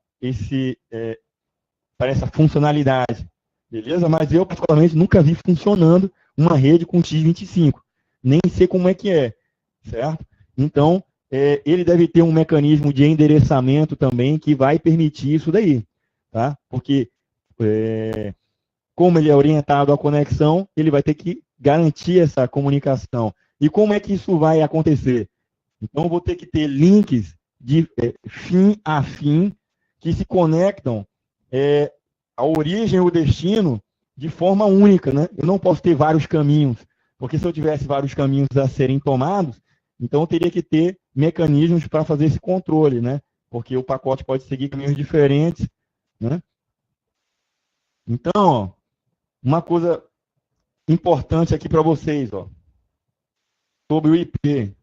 essa funcionalidade. Beleza? Mas eu, particularmente, nunca vi funcionando uma rede com X25. Nem sei como é que é. Certo? Então, ele deve ter um mecanismo de endereçamento também que vai permitir isso daí. Tá? Porque, como ele é orientado à conexão, ele vai ter que garantir essa comunicação. E como é que isso vai acontecer? Então, eu vou ter que ter links de fim a fim que se conectam a origem e o destino de forma única, né? Eu não posso ter vários caminhos, porque se eu tivesse vários caminhos a serem tomados, então eu teria que ter mecanismos para fazer esse controle, né? Porque o pacote pode seguir caminhos diferentes, né? Então, ó, uma coisa importante aqui para vocês, ó, sobre o IP.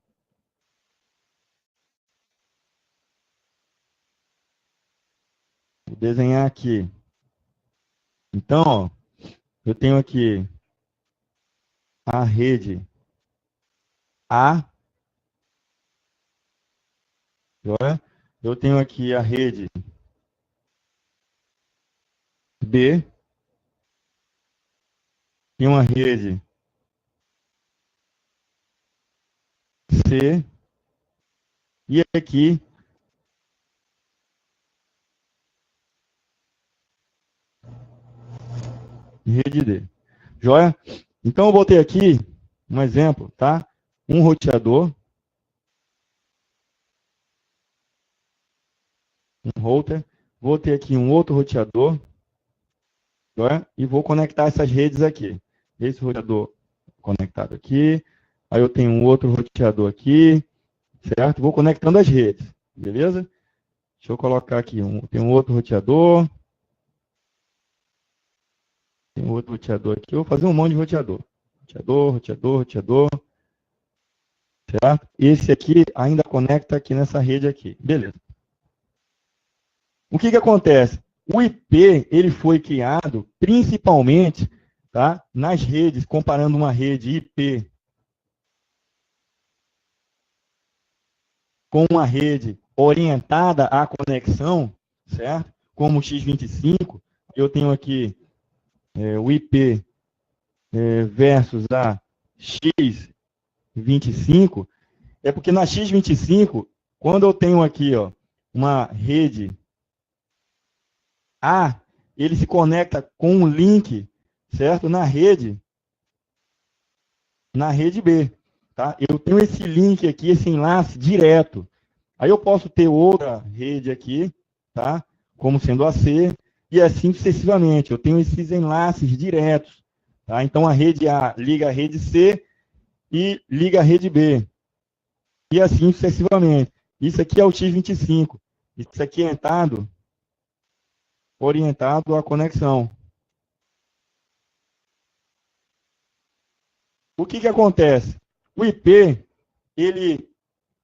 Vou desenhar aqui. Então, ó, eu tenho aqui a rede A, eu tenho aqui a rede B, tem uma rede C, e aqui rede D. Joia? Então, eu botei aqui um exemplo, tá? Um roteador, um router, vou ter aqui um outro roteador, joia? E vou conectar essas redes aqui. Esse roteador conectado aqui, aí eu tenho um outro roteador aqui, certo? Vou conectando as redes, beleza? Deixa eu colocar aqui, tem um outro roteador, tem um outro roteador aqui, eu vou fazer um monte de roteador. Roteador, certo? Esse aqui ainda conecta aqui nessa rede aqui, beleza. O que acontece? O IP, ele foi criado principalmente, tá, nas redes, comparando uma rede IP com uma rede orientada à conexão, certo? Como o X25, eu tenho aqui o IP versus a X25, é porque na X25, quando eu tenho aqui, ó, uma rede A, ele se conecta com um link, certo? Na rede B, tá? Eu tenho esse link aqui, esse enlace direto. Aí eu posso ter outra rede aqui, tá? Como sendo a C, e assim sucessivamente. Eu tenho esses enlaces diretos, tá? Então a rede A liga a rede C e liga a rede B. E assim sucessivamente. Isso aqui é o X25. Isso aqui é orientado à conexão. O que acontece? O IP, ele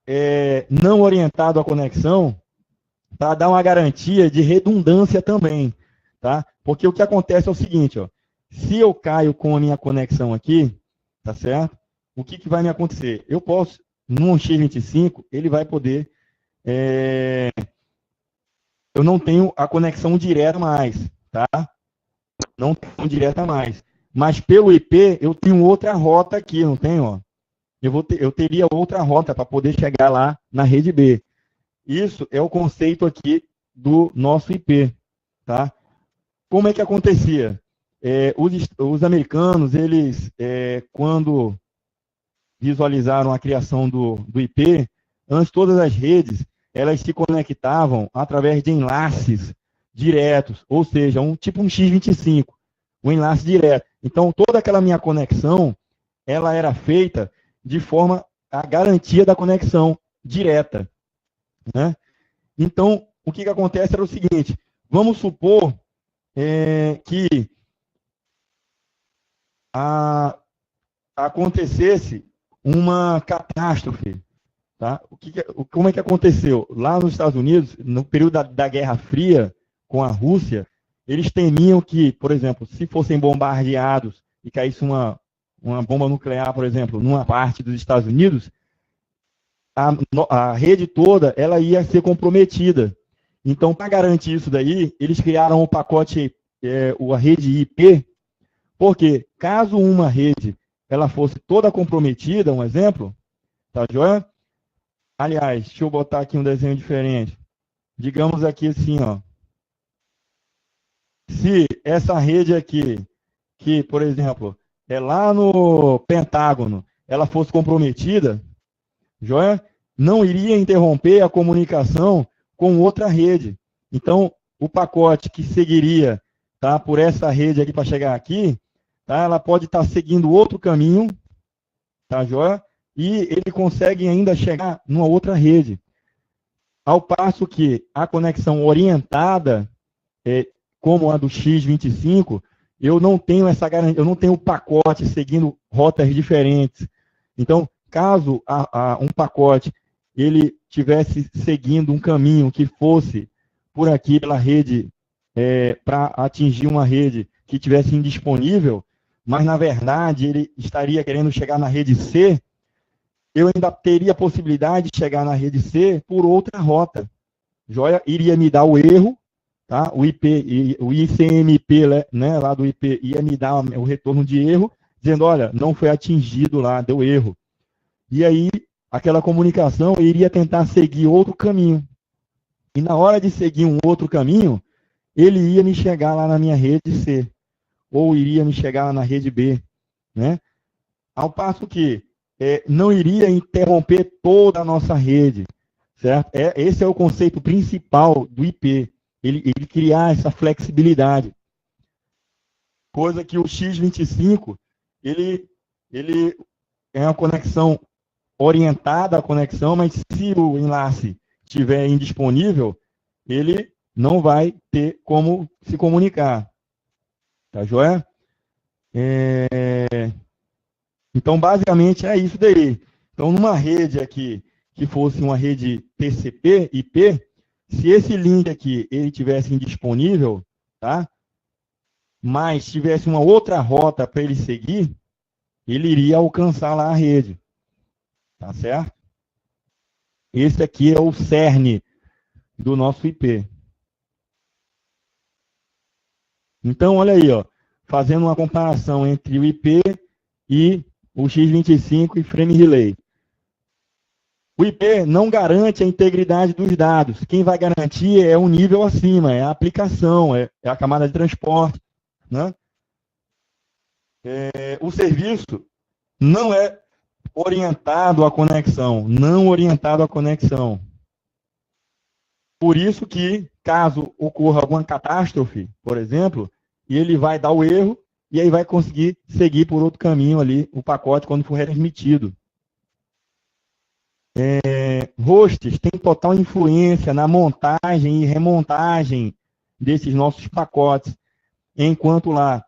é não orientado à conexão para dar uma garantia de redundância também, tá? Porque o que acontece é o seguinte, ó, se eu caio com a minha conexão aqui, tá certo? O que vai me acontecer? Eu posso, num X25, ele vai poder, eu não tenho a conexão direta mais, tá? Não tenho direta mais. Mas pelo IP, eu tenho outra rota aqui, não tenho, ó? Eu teria outra rota para poder chegar lá na rede B. Isso é o conceito aqui do nosso IP, tá? Como é que acontecia? Os americanos, eles, quando visualizaram a criação do IP, antes todas as redes, elas se conectavam através de enlaces diretos, ou seja, tipo um X25, um enlace direto. Então, toda aquela minha conexão, ela era feita de forma a garantia da conexão direta, né? Então, o que acontece era o seguinte, vamos supor que acontecesse uma catástrofe, tá? Como é que aconteceu? Lá nos Estados Unidos, no período da Guerra Fria com a Rússia, eles temiam que, por exemplo, se fossem bombardeados e caísse uma bomba nuclear, por exemplo, numa parte dos Estados Unidos, a rede toda ela ia ser comprometida. Então, para garantir isso daí, eles criaram o pacote, a rede IP, porque caso uma rede ela fosse toda comprometida, um exemplo, tá joia? Aliás, deixa eu botar aqui um desenho diferente. Digamos aqui assim, ó. Se essa rede aqui, que, por exemplo, é lá no Pentágono, ela fosse comprometida, joia? Não iria interromper a comunicação com outra rede. Então, o pacote que seguiria, tá, por essa rede aqui para chegar aqui, tá, ela pode estar seguindo outro caminho, tá, joia? e ele consegue ainda chegar numa outra rede. Ao passo que a conexão orientada, como a do X25, eu não tenho essa garantia, eu não tenho o pacote seguindo rotas diferentes. Então, caso um pacote ele tivesse seguindo um caminho que fosse por aqui pela rede, para atingir uma rede que tivesse indisponível, mas na verdade ele estaria querendo chegar na rede C, eu ainda teria a possibilidade de chegar na rede C por outra rota. Joia, iria me dar o erro, tá? O IP, o ICMP, né, lá do IP, ia me dar o retorno de erro, dizendo, olha, não foi atingido lá, deu erro. E aí, aquela comunicação iria tentar seguir outro caminho. E na hora de seguir um outro caminho, ele ia me chegar lá na minha rede C, ou iria me chegar lá na rede B, né? Ao passo que não iria interromper toda a nossa rede, certo? Esse é o conceito principal do IP, ele criar essa flexibilidade. Coisa que o X25, ele é uma conexão orientada à conexão, mas se o enlace estiver indisponível, ele não vai ter como se comunicar. Tá joia? Então, basicamente, é isso daí. Então, numa rede aqui, que fosse uma rede TCP, IP, se esse link aqui ele tivesse indisponível, tá? Mas tivesse uma outra rota para ele seguir, ele iria alcançar lá a rede. Tá certo? Esse aqui é o cerne do nosso IP. Então, olha aí, ó, fazendo uma comparação entre o IP e o X25 e Frame Relay. O IP não garante a integridade dos dados. Quem vai garantir é um nível acima, é a aplicação, é a camada de transporte. Né? O serviço não é orientado à conexão, não orientado à conexão. Por isso que, caso ocorra alguma catástrofe, por exemplo, ele vai dar o erro e aí vai conseguir seguir por outro caminho ali o pacote quando for transmitido. Hosts têm total influência na montagem e remontagem desses nossos pacotes, enquanto lá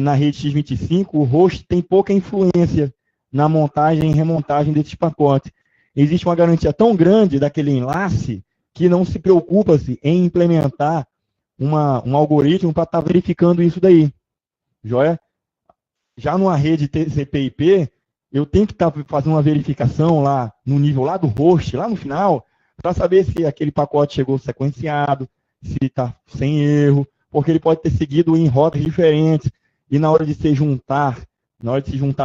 na rede X25 o host tem pouca influência na montagem e remontagem desses pacotes. Existe uma garantia tão grande daquele enlace que não se preocupa-se em implementar um algoritmo para estar verificando isso daí. Joia? Já numa rede TCP/IP, eu tenho que estar fazendo uma verificação lá no nível lá do host, lá no final, para saber se aquele pacote chegou sequenciado, se está sem erro, porque ele pode ter seguido em rotas diferentes, e na hora de se juntar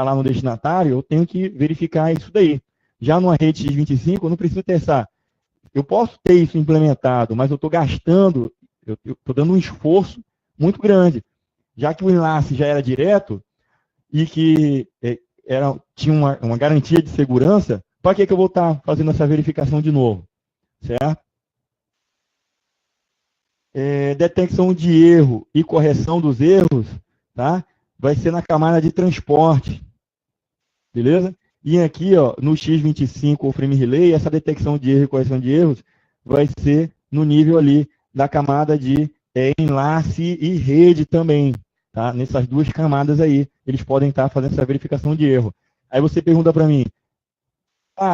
lá no destinatário, eu tenho que verificar isso daí. Já numa rede X25, eu não preciso testar. Eu posso ter isso implementado, mas eu estou gastando, eu estou dando um esforço muito grande. Já que o enlace já era direto e que tinha uma garantia de segurança, para que eu vou estar fazendo essa verificação de novo? Certo? Detecção de erro e correção dos erros, tá? Vai ser na camada de transporte. Beleza? E aqui, ó, no X25 ou Frame Relay, essa detecção de erro e correção de erros vai ser no nível ali da camada de enlace e rede também. Tá? Nessas duas camadas aí, eles podem estar fazendo essa verificação de erro. Aí você pergunta para mim,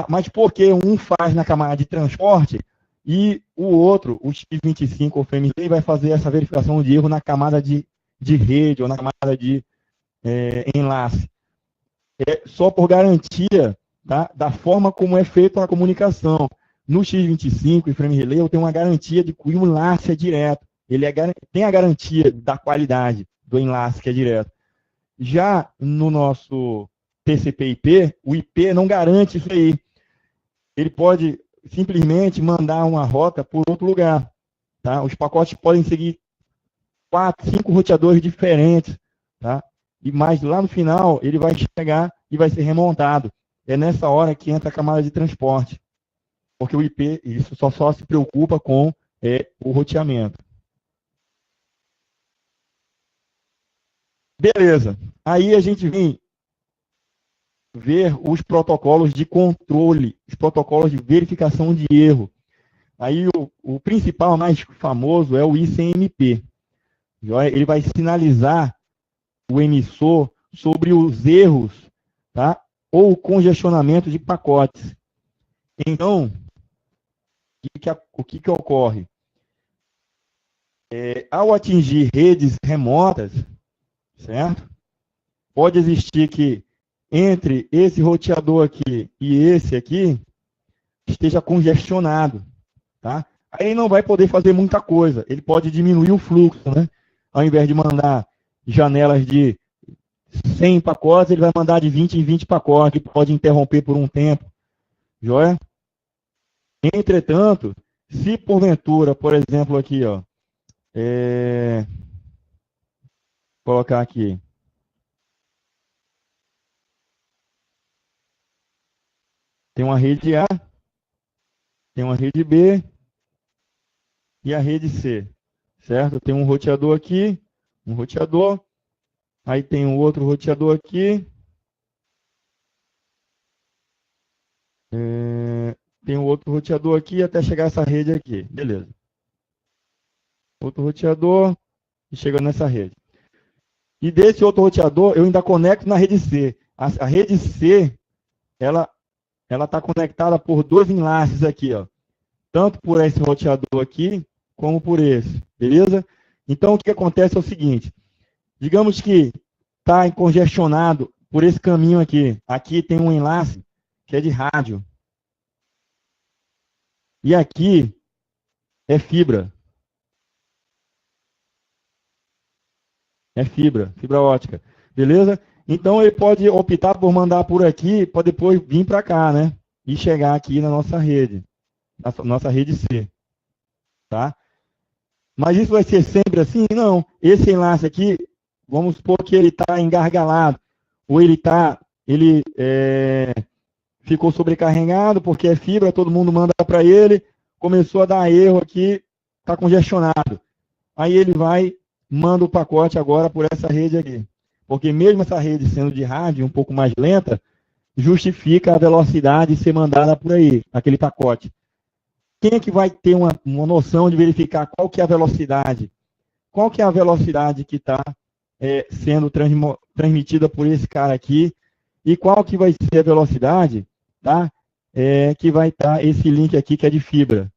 mas por que um faz na camada de transporte e o outro, o X25 ou Frame Relay, vai fazer essa verificação de erro na camada de rede ou na camada de enlace? Só por garantia, tá, da forma como é feita a comunicação. No X25 e Frame Relay, eu tenho uma garantia de que o enlace é direto. Ele tem a garantia da qualidade do enlace que é direto. Já no nosso TCP/IP, o IP não garante isso aí. Ele pode simplesmente mandar uma rota por outro lugar. Tá? Os pacotes podem seguir 4, 5 roteadores diferentes. Tá? Mas lá no final, ele vai chegar e vai ser remontado. É nessa hora que entra a camada de transporte. Porque o IP, isso só se preocupa com o roteamento. Beleza. Aí a gente vem ver os protocolos de controle, os protocolos de verificação de erro. Aí o principal, mais famoso, é o ICMP. Ele vai sinalizar o emissor sobre os erros, tá? Ou o congestionamento de pacotes. Então, o que ocorre? Ao atingir redes remotas, certo? Pode existir que entre esse roteador aqui e esse aqui esteja congestionado, tá? Aí ele não vai poder fazer muita coisa. Ele pode diminuir o fluxo, né? Ao invés de mandar janelas de 100 pacotes, ele vai mandar de 20 em 20 pacotes, que pode interromper por um tempo. Joia? Entretanto, se porventura, por exemplo, aqui, ó, colocar aqui. Tem uma rede A, tem uma rede B e a rede C, certo? Tem um roteador aqui, um roteador, aí tem um outro roteador aqui, tem um outro roteador aqui até chegar essa rede aqui, beleza. Outro roteador e chega nessa rede. E desse outro roteador eu ainda conecto na rede C. A rede C, ela está conectada por dois enlaces aqui, ó. Tanto por esse roteador aqui, como por esse, beleza? Então, o que acontece é o seguinte, digamos que está congestionado por esse caminho aqui. Aqui tem um enlace que é de rádio. E aqui é fibra. É fibra ótica, beleza? Então, ele pode optar por mandar por aqui, para depois vir para cá, né? E chegar aqui na nossa rede C, tá? Mas isso vai ser sempre assim? Não. Esse enlace aqui, vamos supor que ele está engargalado, ou ele ficou sobrecarregado, porque é fibra, todo mundo manda para ele, começou a dar erro aqui, está congestionado. Aí ele manda o pacote agora por essa rede aqui. Porque mesmo essa rede sendo de rádio um pouco mais lenta, justifica a velocidade ser mandada por aí, aquele pacote. Quem é que vai ter uma noção de verificar qual que é a velocidade? Qual que é a velocidade que está sendo transmitida por esse cara aqui? E qual que vai ser a velocidade, tá? Que vai estar esse link aqui que é de fibra.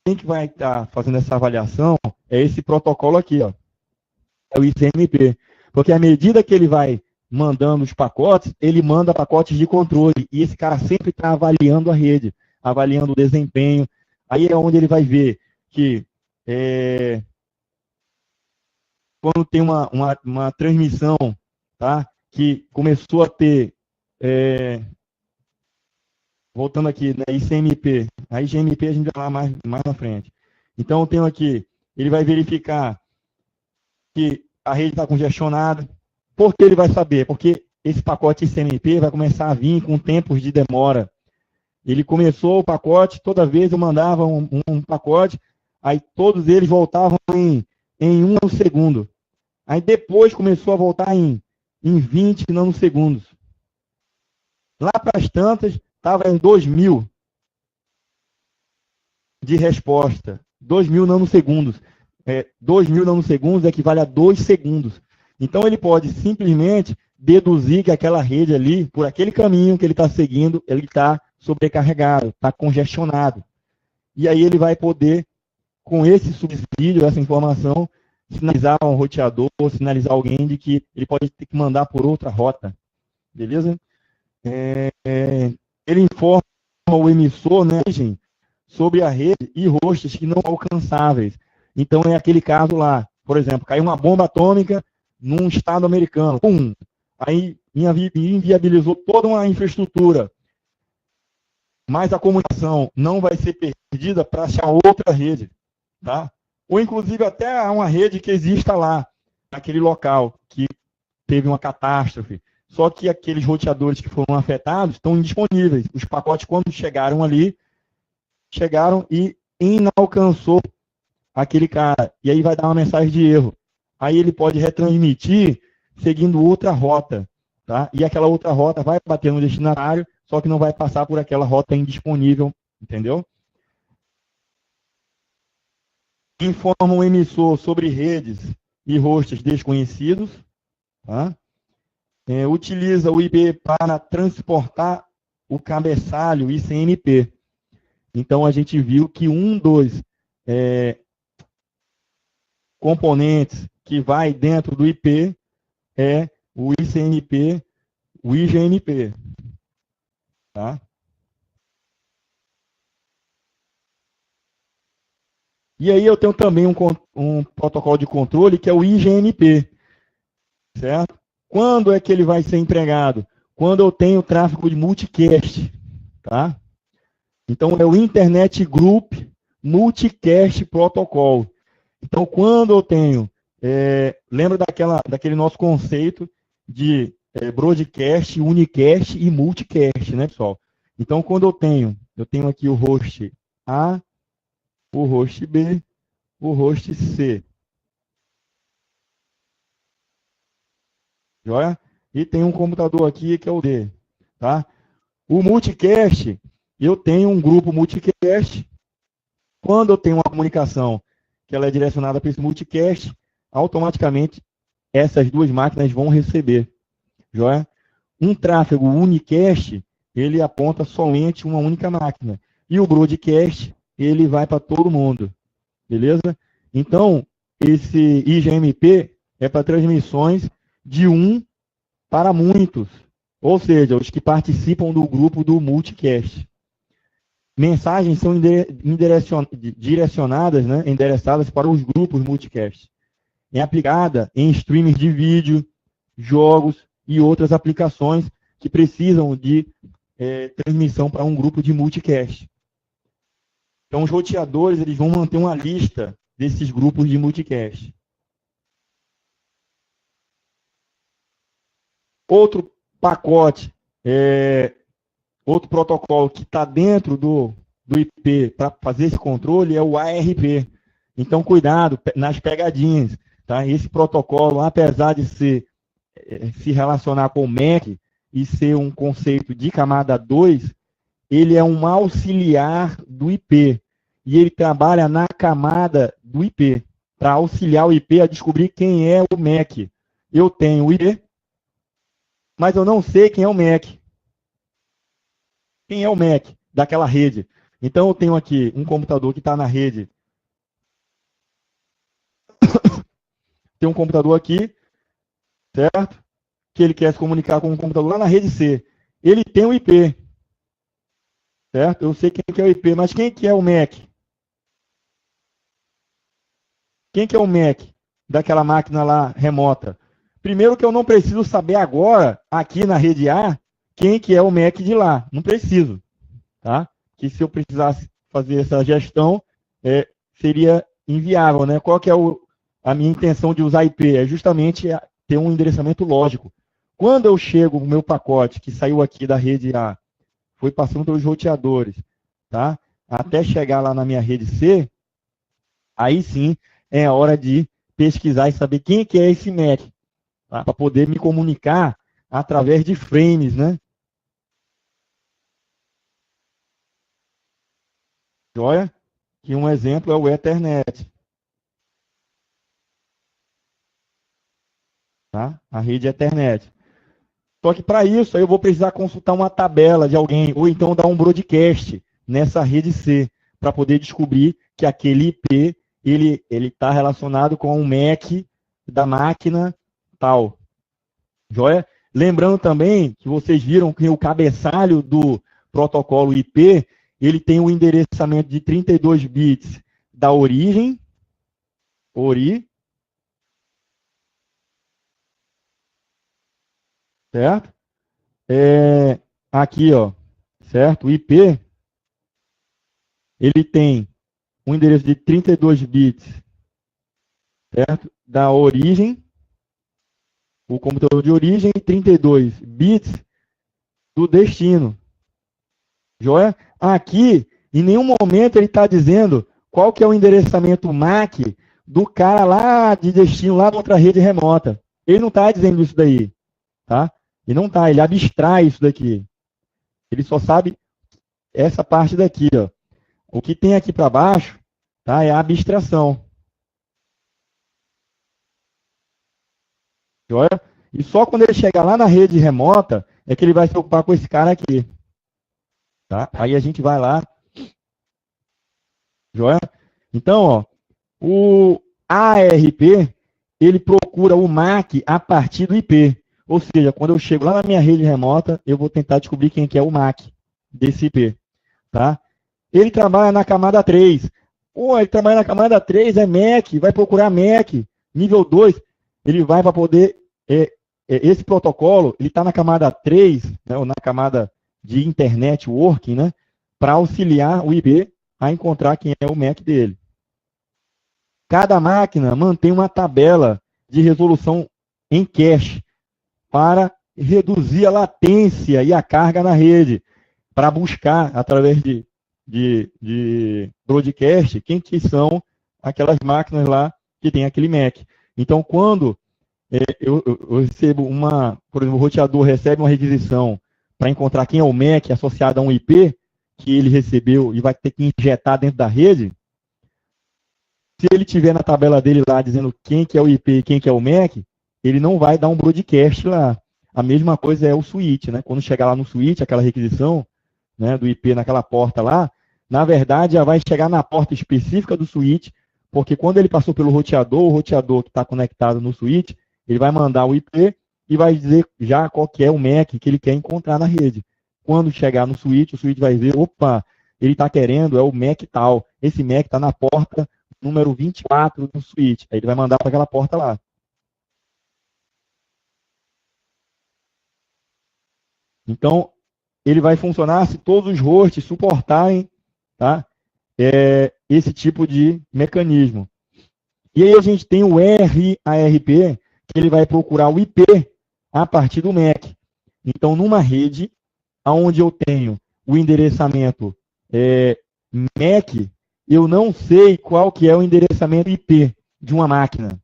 Quem que vai estar fazendo essa avaliação é esse protocolo aqui, ó. É o ICMP. Porque à medida que ele vai mandando os pacotes, ele manda pacotes de controle. E esse cara sempre está avaliando a rede, avaliando o desempenho. Aí é onde ele vai ver que quando tem uma transmissão, tá, que começou a ter, voltando aqui, né, ICMP, a IGMP a gente vai lá mais na frente. Então eu tenho aqui, ele vai verificar que a rede está congestionada. Por que ele vai saber? Porque esse pacote ICMP vai começar a vir com tempos de demora. Ele começou o pacote, toda vez eu mandava um pacote, aí todos eles voltavam em 1 segundo. Aí depois começou a voltar em 20 nanosegundos. Lá para as tantas, estava em 2.000 de resposta. 2.000 nanosegundos. 2.000 nanosegundos equivale a 2 segundos. Então ele pode simplesmente deduzir que aquela rede ali, por aquele caminho que ele está seguindo, ele está sobrecarregado, está congestionado. E aí ele vai poder, com esse subsídio, essa informação, sinalizar um roteador, sinalizar alguém de que ele pode ter que mandar por outra rota. Beleza? Ele informa o emissor, né, sobre a rede e hosts que não alcançáveis. Então é aquele caso lá, por exemplo, caiu uma bomba atômica num estado americano, pum, aí inviabilizou toda uma infraestrutura, mas a comunicação não vai ser perdida para achar outra rede, tá? Ou inclusive até uma rede que exista lá, naquele local que teve uma catástrofe, só que aqueles roteadores que foram afetados estão indisponíveis. Os pacotes, quando chegaram ali, chegaram e inalcançou aquele cara. E aí vai dar uma mensagem de erro. Aí ele pode retransmitir seguindo outra rota. tá? E aquela outra rota vai bater no destinatário, só que não vai passar por aquela rota indisponível, entendeu? Informa o emissor sobre redes e hosts desconhecidos, tá? Utiliza o IP para transportar o cabeçalho ICMP. Então, a gente viu que um dos componentes que vai dentro do IP é o ICMP, o IGMP. Tá? E aí eu tenho também um protocolo de controle que é o IGMP. Certo? Quando é que ele vai ser empregado? Quando eu tenho tráfego de multicast. Tá? Então, é o Internet Group Multicast Protocol. Então, quando eu tenho... lembra daquele nosso conceito de broadcast, unicast e multicast, né, pessoal? Então, quando eu tenho aqui o host A, o host B, o host C. Joia? E tem um computador aqui que é o D. Tá? O multicast, eu tenho um grupo multicast. Quando eu tenho uma comunicação que ela é direcionada para esse multicast, automaticamente essas duas máquinas vão receber. Joia? Um tráfego unicast, ele aponta somente uma única máquina. E o broadcast, ele vai para todo mundo. Beleza? Então, esse IGMP é para transmissões de um para muitos. Ou seja, os que participam do grupo do multicast. Mensagens são direcionadas, né, endereçadas para os grupos multicast. É aplicada em streamers de vídeo, jogos e outras aplicações que precisam de transmissão para um grupo de multicast. Então, os roteadores eles vão manter uma lista desses grupos de multicast. Outro pacote, outro protocolo que está dentro do IP para fazer esse controle é o ARP. Então, cuidado nas pegadinhas. Tá? Esse protocolo, apesar de se relacionar com o MAC e ser um conceito de camada 2, ele é um auxiliar do IP. E ele trabalha na camada do IP, para auxiliar o IP a descobrir quem é o MAC. Eu tenho o IP, mas eu não sei quem é o MAC. Quem é o MAC daquela rede? Então, eu tenho aqui um computador que está na rede. Tem um computador aqui, certo? Que ele quer se comunicar com um computador lá na rede C. Ele tem o IP. Certo? Eu sei quem que é o IP, mas quem que é o MAC? Quem que é o MAC daquela máquina lá remota? Primeiro que eu não preciso saber agora, aqui na rede A, quem que é o MAC de lá. Não preciso. Tá? Que se eu precisasse fazer essa gestão, seria inviável. Né? Qual que é a minha intenção de usar IP? É justamente ter um endereçamento lógico. Quando eu chego no meu pacote, que saiu aqui da rede A, foi passando pelos roteadores, tá? Até chegar lá na minha rede C, aí sim é a hora de pesquisar e saber quem que é esse MAC, tá? Para poder me comunicar através de frames, né? Joia? Que um exemplo é o Ethernet. Tá? A rede Ethernet. Só que para isso aí eu vou precisar consultar uma tabela de alguém, ou então dar um broadcast nessa rede C, para poder descobrir que aquele IP ele está relacionado com o MAC da máquina tal. Joia? Lembrando também que vocês viram que o cabeçalho do protocolo IP, ele tem um endereçamento de 32 bits da origem, certo? Aqui, ó, certo? O IP, ele tem um endereço de 32 bits, certo? Da origem, o computador de origem, e 32 bits do destino. Joia? Aqui, em nenhum momento ele está dizendo qual que é o endereçamento MAC do cara lá de destino, lá da outra rede remota. Ele não está dizendo isso daí, tá? E não tá, ele abstrai isso daqui. Ele só sabe essa parte daqui, ó. O que tem aqui para baixo, tá, é a abstração. Joia? E só quando ele chegar lá na rede remota é que ele vai se preocupar com esse cara aqui. Tá? Aí a gente vai lá. Joia? Então, ó, o ARP, ele procura o MAC a partir do IP. Ou seja, quando eu chego lá na minha rede remota, eu vou tentar descobrir quem que é o MAC desse IP. Tá? Ele trabalha na camada 3. Pô, ele trabalha na camada 3, é MAC, vai procurar MAC. Nível 2, ele vai para poder... esse protocolo, ele está na camada 3, né, ou na camada de Internet Working, né, para auxiliar o IP a encontrar quem é o MAC dele. Cada máquina mantém uma tabela de resolução em cache para reduzir a latência e a carga na rede, para buscar, através de broadcast, quem que são aquelas máquinas lá que tem aquele MAC. Então, quando eu recebo por exemplo, o roteador recebe uma requisição para encontrar quem é o MAC associado a um IP que ele recebeu e vai ter que injetar dentro da rede, se ele tiver na tabela dele lá dizendo quem que é o IP e quem que é o MAC, ele não vai dar um broadcast lá. A mesma coisa é o switch, né? Quando chegar lá no switch, aquela requisição, né, do IP naquela porta lá, na verdade já vai chegar na porta específica do switch, porque quando ele passou pelo roteador, o roteador que está conectado no switch, ele vai mandar o IP e vai dizer já qual que é o MAC que ele quer encontrar na rede. Quando chegar no switch, o switch vai ver, opa, ele está querendo, é o MAC tal. Esse MAC está na porta número 24 do switch. Aí ele vai mandar para aquela porta lá. Então, ele vai funcionar se todos os hosts suportarem, tá, esse tipo de mecanismo. E aí a gente tem o RARP, que ele vai procurar o IP a partir do MAC. Então, numa rede onde eu tenho o endereçamento MAC, eu não sei qual que é o endereçamento IP de uma máquina.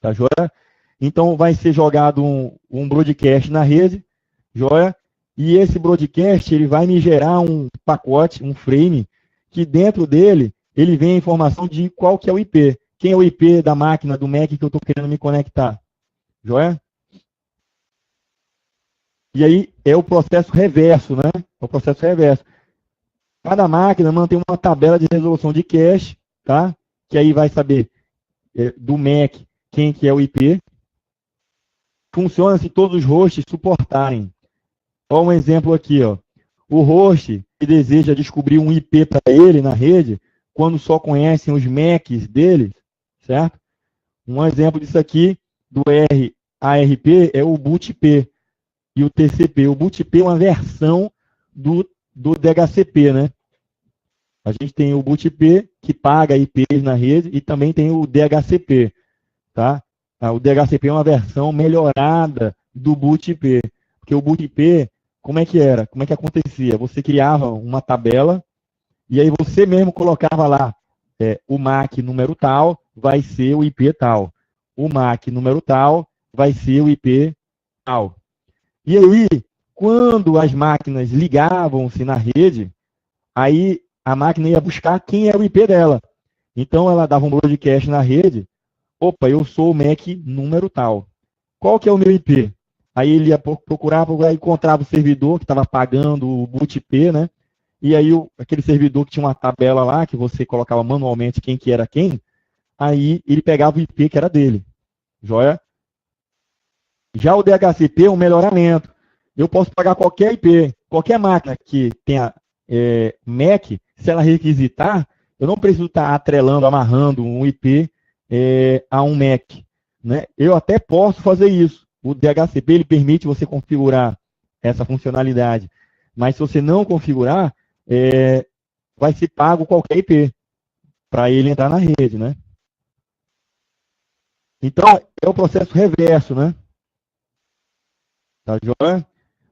Tá joia? Então, vai ser jogado um broadcast na rede, joia? E esse broadcast, ele vai me gerar um pacote, um frame, que dentro dele, ele vem a informação de qual que é o IP. Quem é o IP da máquina, do MAC que eu estou querendo me conectar. Joia? E aí é o processo reverso, né? É o processo reverso. Cada máquina mantém uma tabela de resolução de cache, tá? Que aí vai saber do MAC quem que é o IP. Funciona se todos os hosts suportarem. Olha um exemplo aqui, ó. O host que deseja descobrir um IP para ele na rede, quando só conhecem os MACs dele, certo? Um exemplo disso aqui, do RARP, é o bootp e o TCP. O bootp é uma versão do DHCP, né? A gente tem o bootp, que paga IPs na rede, e também tem o DHCP, tá? O DHCP é uma versão melhorada do bootp, porque o bootp, como é que era? Como é que acontecia? Você criava uma tabela, e aí você mesmo colocava lá, o MAC número tal vai ser o IP tal. O MAC número tal vai ser o IP tal. E aí, quando as máquinas ligavam-se na rede, aí a máquina ia buscar quem é o IP dela. Então, ela dava um broadcast na rede. Opa, eu sou o MAC número tal. Qual que é o meu IP? Aí ele ia procurar, encontrava o servidor que estava pagando o bootp, né? E aí aquele servidor que tinha uma tabela lá, que você colocava manualmente quem que era quem, aí ele pegava o IP que era dele. Joia? Já o DHCP é um melhoramento. Eu posso pagar qualquer IP, qualquer máquina que tenha MAC, se ela requisitar, eu não preciso estar atrelando, amarrando um IP a um MAC. Né? Eu até posso fazer isso. O DHCP ele permite você configurar essa funcionalidade. Mas se você não configurar, vai ser pago qualquer IP para ele entrar na rede. Né? Então, é o processo reverso. Né? Tá joia?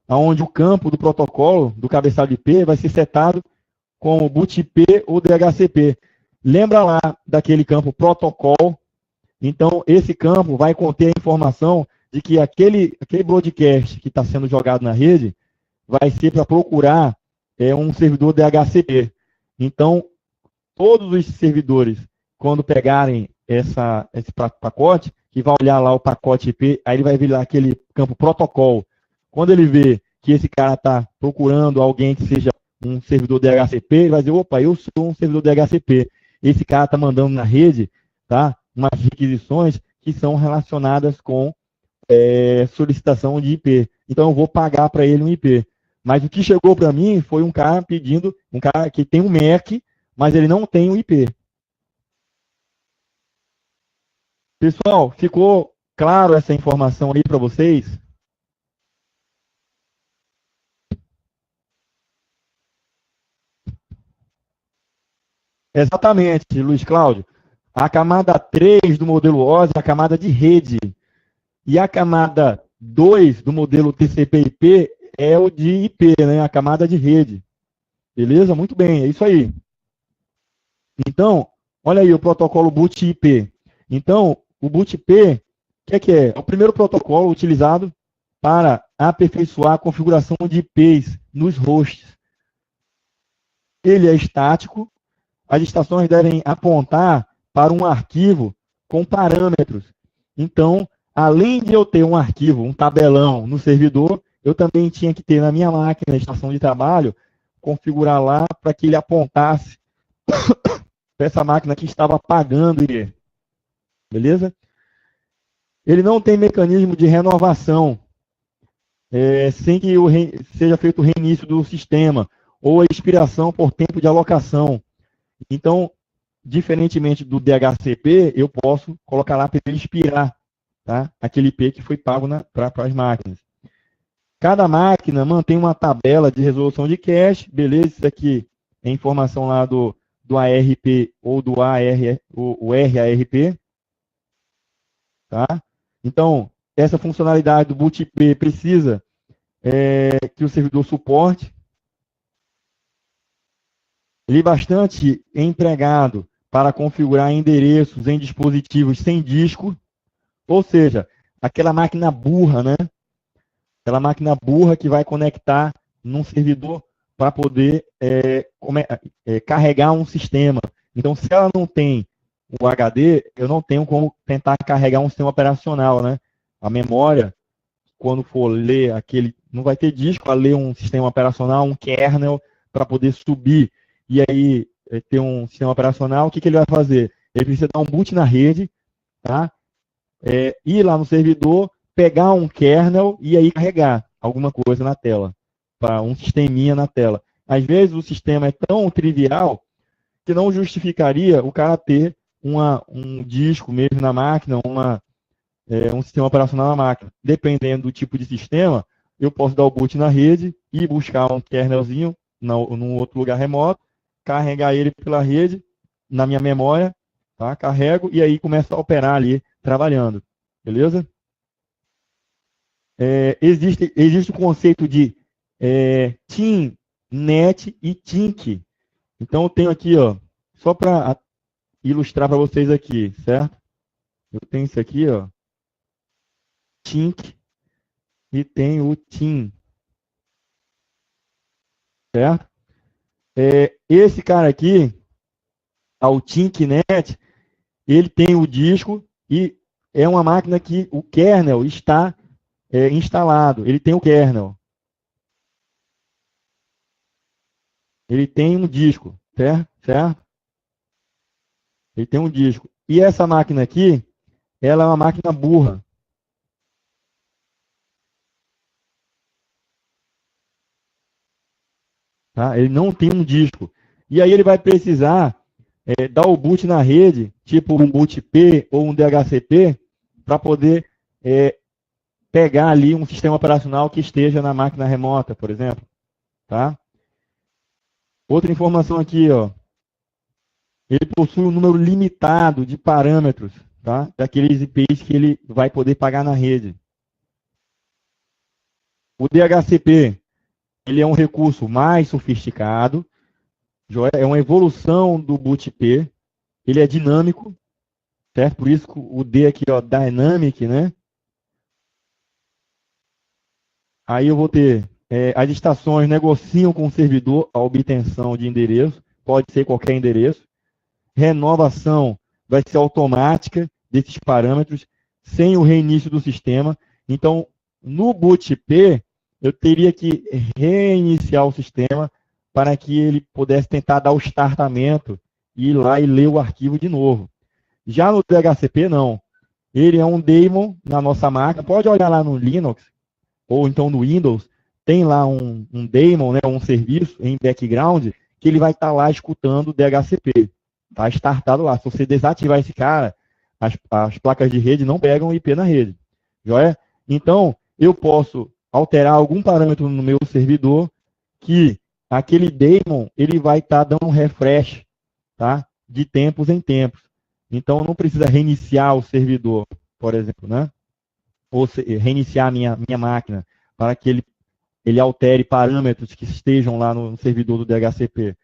Onde o campo do protocolo, do cabeçalho de IP, vai ser setado com o bootp ou DHCP. Lembra lá daquele campo protocolo? Então, esse campo vai conter a informação de que aquele broadcast que está sendo jogado na rede vai ser para procurar um servidor DHCP. Então, todos os servidores, quando pegarem esse pacote, que vai olhar lá o pacote IP, aí ele vai ver lá aquele campo protocolo. Quando ele vê que esse cara está procurando alguém que seja um servidor DHCP, ele vai dizer, opa, eu sou um servidor DHCP. Esse cara está mandando na rede, tá, umas requisições que são relacionadas com solicitação de IP. Então eu vou pagar para ele um IP. Mas o que chegou para mim foi um cara pedindo, um cara que tem um MAC, mas ele não tem um IP. Pessoal, ficou claro essa informação aí para vocês? Exatamente, Luiz Cláudio. A camada 3 do modelo OSI é a camada de rede. E a camada 2 do modelo TCP/IP é o de IP, né? A camada de rede. Beleza? Muito bem, é isso aí. Então, olha aí o protocolo boot IP. Então, o boot IP, o que é? É o primeiro protocolo utilizado para aperfeiçoar a configuração de IPs nos hosts. Ele é estático. As estações devem apontar para um arquivo com parâmetros. Então, além de eu ter um arquivo, um tabelão no servidor, eu também tinha que ter na minha máquina, na estação de trabalho, configurar lá para que ele apontasse para essa máquina que estava pagando IP. Beleza? Ele não tem mecanismo de renovação, sem que seja feito o reinício do sistema, ou a expiração por tempo de alocação. Então, diferentemente do DHCP, eu posso colocar lá para ele expirar, tá? Aquele IP que foi pago para as máquinas. Cada máquina mantém uma tabela de resolução de cache, beleza? Isso aqui é informação lá do ARP ou do o RARP, tá? Então, essa funcionalidade do boot IP precisa que o servidor suporte. Ele é bastante empregado para configurar endereços em dispositivos sem disco, ou seja, aquela máquina burra, né? Aquela máquina burra que vai conectar num servidor para poder carregar um sistema. Então, se ela não tem o HD, eu não tenho como tentar carregar um sistema operacional, né? A memória, quando for ler aquele, não vai ter disco para ler um sistema operacional, um kernel, para poder subir e aí ter um sistema operacional. O que ele vai fazer? Ele precisa dar um boot na rede, tá? Ir lá no servidor, pegar um kernel e aí carregar alguma coisa na tela, para um sisteminha na tela. Às vezes o sistema é tão trivial que não justificaria o cara ter um disco mesmo na máquina, um sistema operacional na máquina. Dependendo do tipo de sistema, eu posso dar o boot na rede e buscar um kernelzinho num outro lugar remoto, carregar ele pela rede, na minha memória, tá? Carrego e aí começo a operar ali, trabalhando. Beleza? Existe o conceito de TIM, NET e TINC. Então eu tenho aqui, ó, só para ilustrar para vocês aqui, certo? Eu tenho isso aqui, ó, TINC e tenho o TIM, certo? Esse cara aqui, o TINC-NET, ele tem o disco e é uma máquina que o kernel está instalado. Ele tem o kernel. Ele tem um disco, certo? Ele tem um disco. E essa máquina aqui, ela é uma máquina burra. Tá? Ele não tem um disco. E aí ele vai precisar dar o boot na rede, tipo um boot P ou um DHCP, para poder pegar ali um sistema operacional que esteja na máquina remota, por exemplo. Tá? Outra informação aqui, ó. Ele possui um número limitado de parâmetros, tá? Daqueles IPs que ele vai poder pagar na rede. O DHCP, ele é um recurso mais sofisticado, é uma evolução do boot IP, ele é dinâmico, certo? Por isso o D aqui, ó, dynamic, né? Aí eu vou ter as estações negociam com o servidor a obtenção de endereço, pode ser qualquer endereço. Renovação vai ser automática desses parâmetros, sem o reinício do sistema. Então, no bootp, eu teria que reiniciar o sistema para que ele pudesse tentar dar o startamento e ir lá e ler o arquivo de novo. Já no DHCP, não. Ele é um daemon na nossa máquina. Pode olhar lá no Linux, ou então no Windows, tem lá um daemon, né, um serviço em background, que ele vai estar lá escutando o DHCP. Está startado lá. Se você desativar esse cara, as placas de rede não pegam IP na rede. Joia? Então, eu posso alterar algum parâmetro no meu servidor que aquele daemon ele vai estar dando um refresh, tá? De tempos em tempos. Então, não precisa reiniciar o servidor, por exemplo, né? Ou reiniciar a minha máquina para que ele altere parâmetros que estejam lá no servidor do DHCP.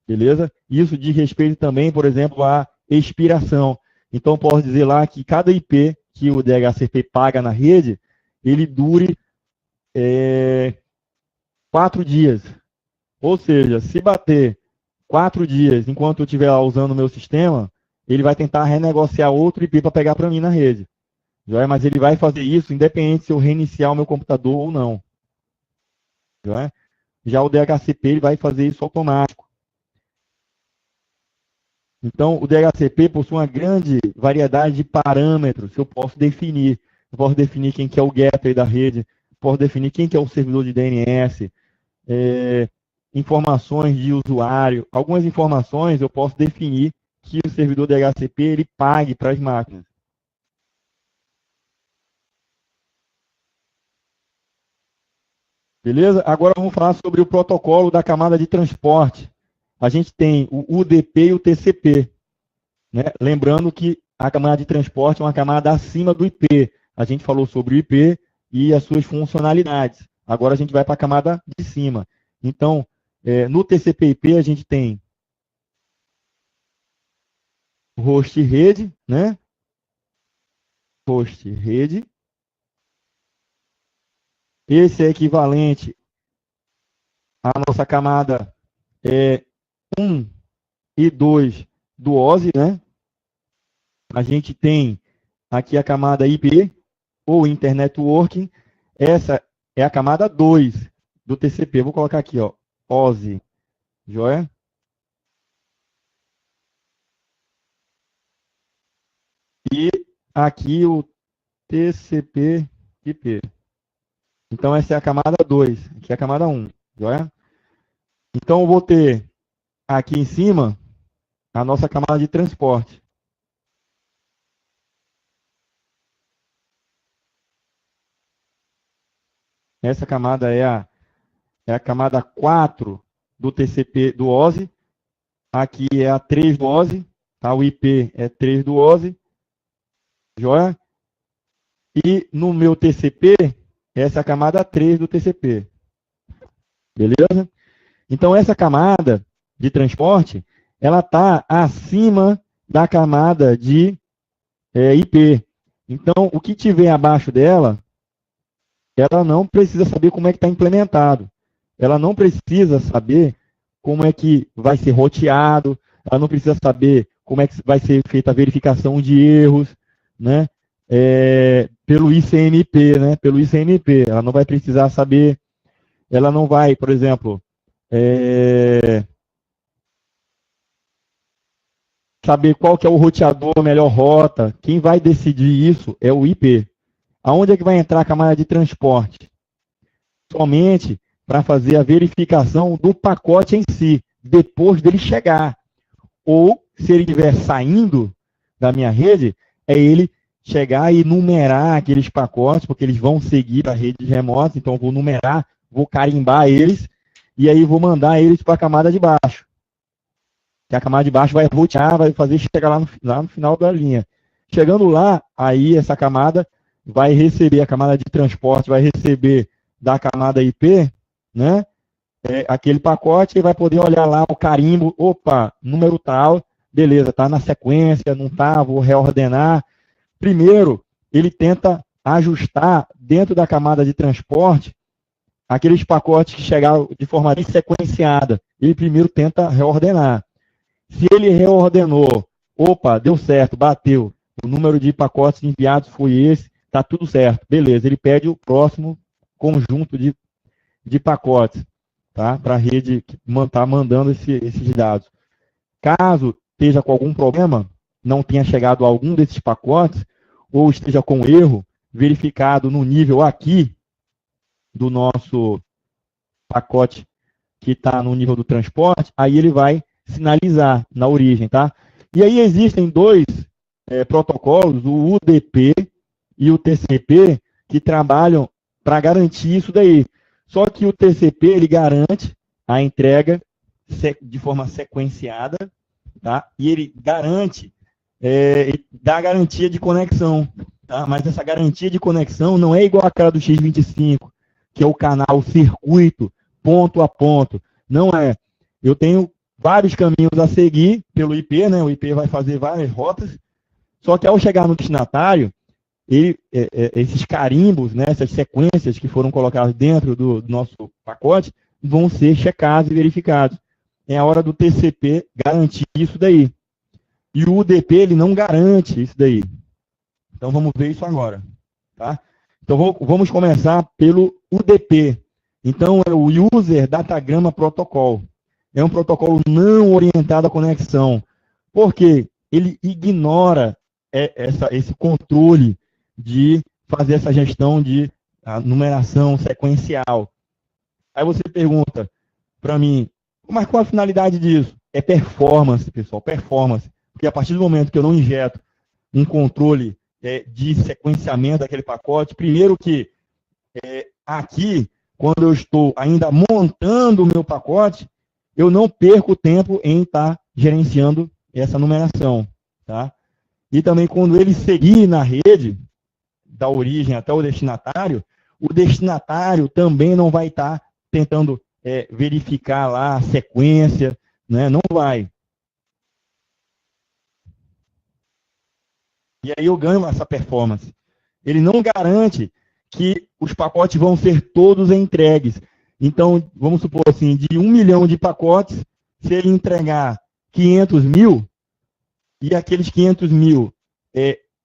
Beleza? Isso diz respeito também, por exemplo, à expiração. Então, posso dizer lá que cada IP que o DHCP paga na rede, ele dure 4 dias. Ou seja, se bater 4 dias enquanto eu estiver lá usando o meu sistema, ele vai tentar renegociar outro IP para pegar para mim na rede. Mas ele vai fazer isso independente se eu reiniciar o meu computador ou não. Já o DHCP ele vai fazer isso automático. Então, o DHCP possui uma grande variedade de parâmetros que eu posso definir. Eu posso definir quem que é o gateway da rede, posso definir quem que é o servidor de DNS, informações de usuário. Algumas informações eu posso definir que o servidor DHCP ele pague para as máquinas. Beleza? Agora vamos falar sobre o protocolo da camada de transporte. A gente tem o UDP e o TCP. Né? Lembrando que a camada de transporte é uma camada acima do IP. A gente falou sobre o IP e as suas funcionalidades. Agora a gente vai para a camada de cima. Então, no TCP/IP a gente tem host rede, né? Host rede. Esse é equivalente à nossa camada 1 e 2 do OSI, né? A gente tem aqui a camada IP, ou Internet Working. Essa é a camada 2 do TCP. Vou colocar aqui, ó, OSI, joia? E aqui o TCP/IP. Então, essa é a camada 2, aqui é a camada 1, joia? Então, eu vou ter aqui em cima a nossa camada de transporte. Essa camada é a camada 4 do TCP do OSI. Aqui é a 3 do OSI. Tá? O IP é 3 do OSI. Joia? E no meu TCP, essa é a camada 3 do TCP. Beleza? Então, essa camada de transporte, ela está acima da camada de IP. Então, o que tiver abaixo dela, ela não precisa saber como é que está implementado. Ela não precisa saber como é que vai ser roteado, ela não precisa saber como é que vai ser feita a verificação de erros, né? Pelo ICMP, né? Pelo ICMP, ela não vai precisar saber, ela não vai, por exemplo, saber qual que é o roteador, a melhor rota. Quem vai decidir isso é o IP. Aonde é que vai entrar a camada de transporte? Somente para fazer a verificação do pacote em si, depois dele chegar. Ou, se ele estiver saindo da minha rede, é ele chegar e numerar aqueles pacotes, porque eles vão seguir a rede remota, então eu vou numerar, vou carimbar eles, e aí vou mandar eles para a camada de baixo. Que a camada de baixo vai rotear, vai fazer chegar lá no final da linha. Chegando lá, aí essa camada vai receber, a camada de transporte vai receber da camada IP, né? Aquele pacote e vai poder olhar lá o carimbo, opa, número tal, beleza, tá na sequência, não tá, vou reordenar. Primeiro, ele tenta ajustar dentro da camada de transporte aqueles pacotes que chegaram de forma sequenciada, ele primeiro tenta reordenar. Se ele reordenou, opa, deu certo, bateu, o número de pacotes enviados foi esse, está tudo certo, beleza, ele pede o próximo conjunto de pacotes, tá? Para a rede que está mandando esses dados. Caso esteja com algum problema, não tenha chegado a algum desses pacotes, ou esteja com erro verificado no nível aqui do nosso pacote que está no nível do transporte, aí ele vai sinalizar na origem, tá? E aí existem dois protocolos, o UDP e o TCP, que trabalham para garantir isso daí. Só que o TCP, ele garante a entrega de forma sequenciada, tá? E ele garante, ele dá garantia de conexão, tá? Mas essa garantia de conexão não é igual àquela do X25, que é o canal circuito, ponto a ponto. Não é. Eu tenho vários caminhos a seguir pelo IP, né? O IP vai fazer várias rotas, só que ao chegar no destinatário, esses carimbos, né, essas sequências que foram colocadas dentro do nosso pacote, vão ser checados e verificados. É a hora do TCP garantir isso daí. E o UDP, ele não garante isso daí. Então, vamos ver isso agora. Tá? Então, vamos começar pelo UDP. Então, é o User Datagrama Protocol. É um protocolo não orientado à conexão. Por quê? Ele ignora esse controle de fazer essa gestão de numeração sequencial. Aí você pergunta para mim, mas qual a finalidade disso? É performance, pessoal, performance. Porque a partir do momento que eu não injeto um controle de sequenciamento daquele pacote, primeiro que aqui, quando eu estou ainda montando o meu pacote, eu não perco tempo em estar gerenciando essa numeração, tá? E também quando ele seguir na rede, da origem até o destinatário também não vai estar tentando verificar lá a sequência, né? Não vai. E aí eu ganho essa performance. Ele não garante que os pacotes vão ser todos entregues. Então, vamos supor assim, de 1 milhão de pacotes, se ele entregar 500 mil, e aqueles 500 mil,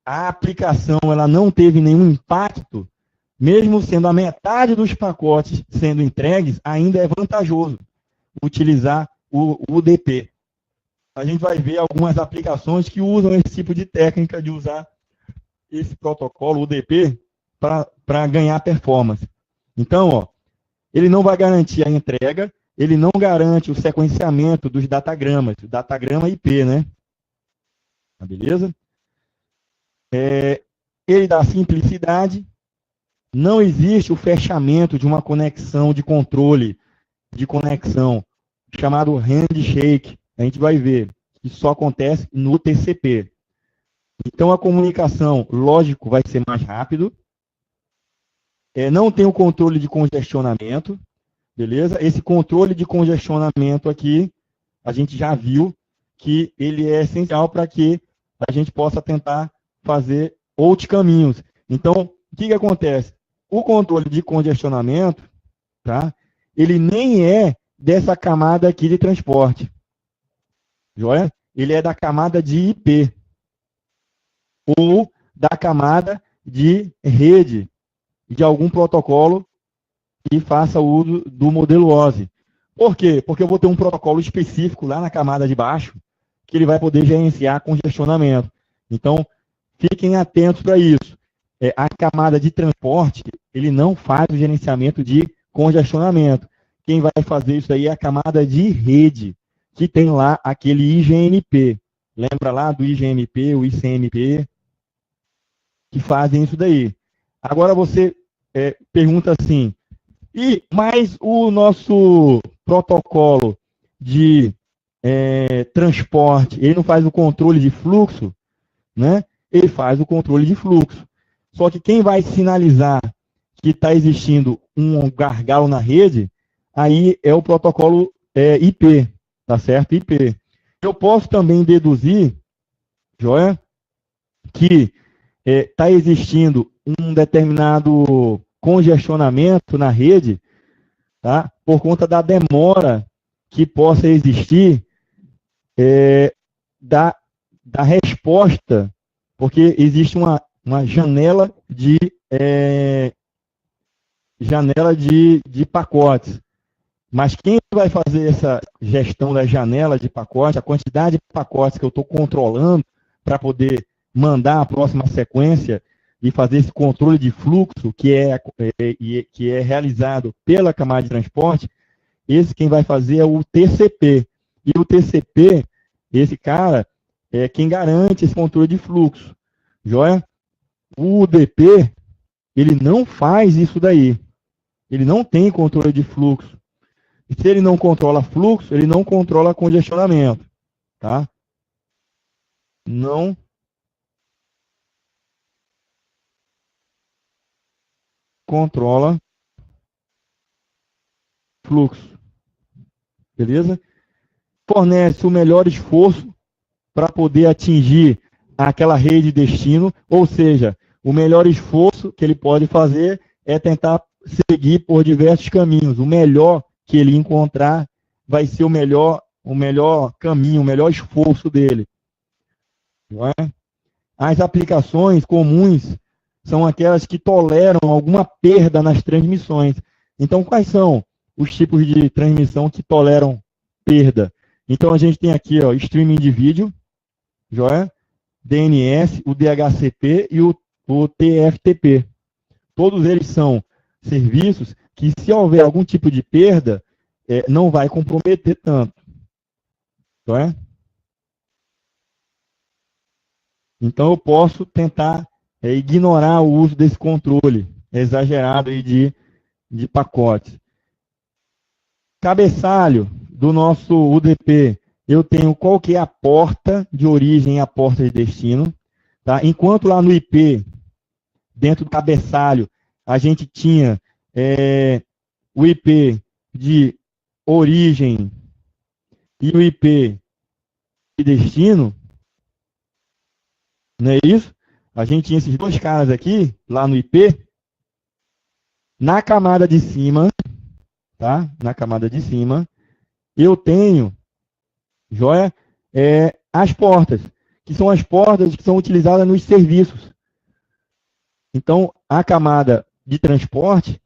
a aplicação ela não teve nenhum impacto, mesmo sendo a metade dos pacotes sendo entregues, ainda é vantajoso utilizar o UDP. A gente vai ver algumas aplicações que usam esse tipo de técnica de usar esse protocolo UDP para ganhar performance. Então, ó, ele não vai garantir a entrega, ele não garante o sequenciamento dos datagramas, o datagrama IP, né? Beleza? Ele dá simplicidade, não existe o fechamento de uma conexão de controle de conexão, chamado handshake. A gente vai ver que só acontece no TCP. Então, a comunicação, lógico, vai ser mais rápido. Não tem o controle de congestionamento, beleza? Esse controle de congestionamento aqui, a gente já viu que ele é essencial para que a gente possa tentar fazer outros caminhos. Então, o que acontece? O controle de congestionamento, tá? Ele nem é dessa camada aqui de transporte. Joia? Ele é da camada de IP. Ou da camada de rede, de algum protocolo que faça uso do modelo OSI. Por quê? Porque eu vou ter um protocolo específico lá na camada de baixo, que ele vai poder gerenciar congestionamento. Então, fiquem atentos para isso. A camada de transporte, ele não faz o gerenciamento de congestionamento. Quem vai fazer isso aí é a camada de rede, que tem lá aquele IGMP. Lembra lá do IGMP, o ICMP, que fazem isso daí. Agora você pergunta assim, mas o nosso protocolo de transporte, ele não faz o controle de fluxo, né? Ele faz o controle de fluxo. Só que quem vai sinalizar que está existindo um gargalo na rede, aí é o protocolo IP, tá certo? IP. Eu posso também deduzir, joia, que está existindo um determinado congestionamento na rede tá? Por conta da demora que possa existir da resposta, porque existe uma janela de pacotes. Mas quem vai fazer essa gestão da janela de pacote, a quantidade de pacotes que eu estou controlando para poder mandar a próxima sequência e fazer esse controle de fluxo que é realizado pela camada de transporte, esse quem vai fazer é o TCP. E o TCP, esse cara, é quem garante esse controle de fluxo. Joia? O UDP, ele não faz isso daí. Ele não tem controle de fluxo. E se ele não controla fluxo, ele não controla congestionamento. Tá? Não controla fluxo. Beleza? Fornece o melhor esforço para poder atingir aquela rede de destino, ou seja, o melhor esforço que ele pode fazer é tentar seguir por diversos caminhos. O melhor que ele encontrar vai ser o melhor caminho, o melhor esforço dele. Não é? As aplicações comuns são aquelas que toleram alguma perda nas transmissões. Então, quais são os tipos de transmissão que toleram perda? Então, a gente tem aqui, ó, streaming de vídeo, joia? DNS, o DHCP e o TFTP. Todos eles são serviços que, se houver algum tipo de perda, não vai comprometer tanto. Joia? Então, eu posso tentar ignorar o uso desse controle exagerado aí de pacotes. Cabeçalho do nosso UDP, eu tenho qual que é a porta de origem e a porta de destino. Tá? Enquanto lá no IP, dentro do cabeçalho, a gente tinha o IP de origem e o IP de destino, não é isso? A gente tinha esses dois caras aqui, lá no IP. Na camada de cima, tá? Na camada de cima, eu tenho, joia, as portas, que são as portas que são utilizadas nos serviços. Então, a camada de transporte,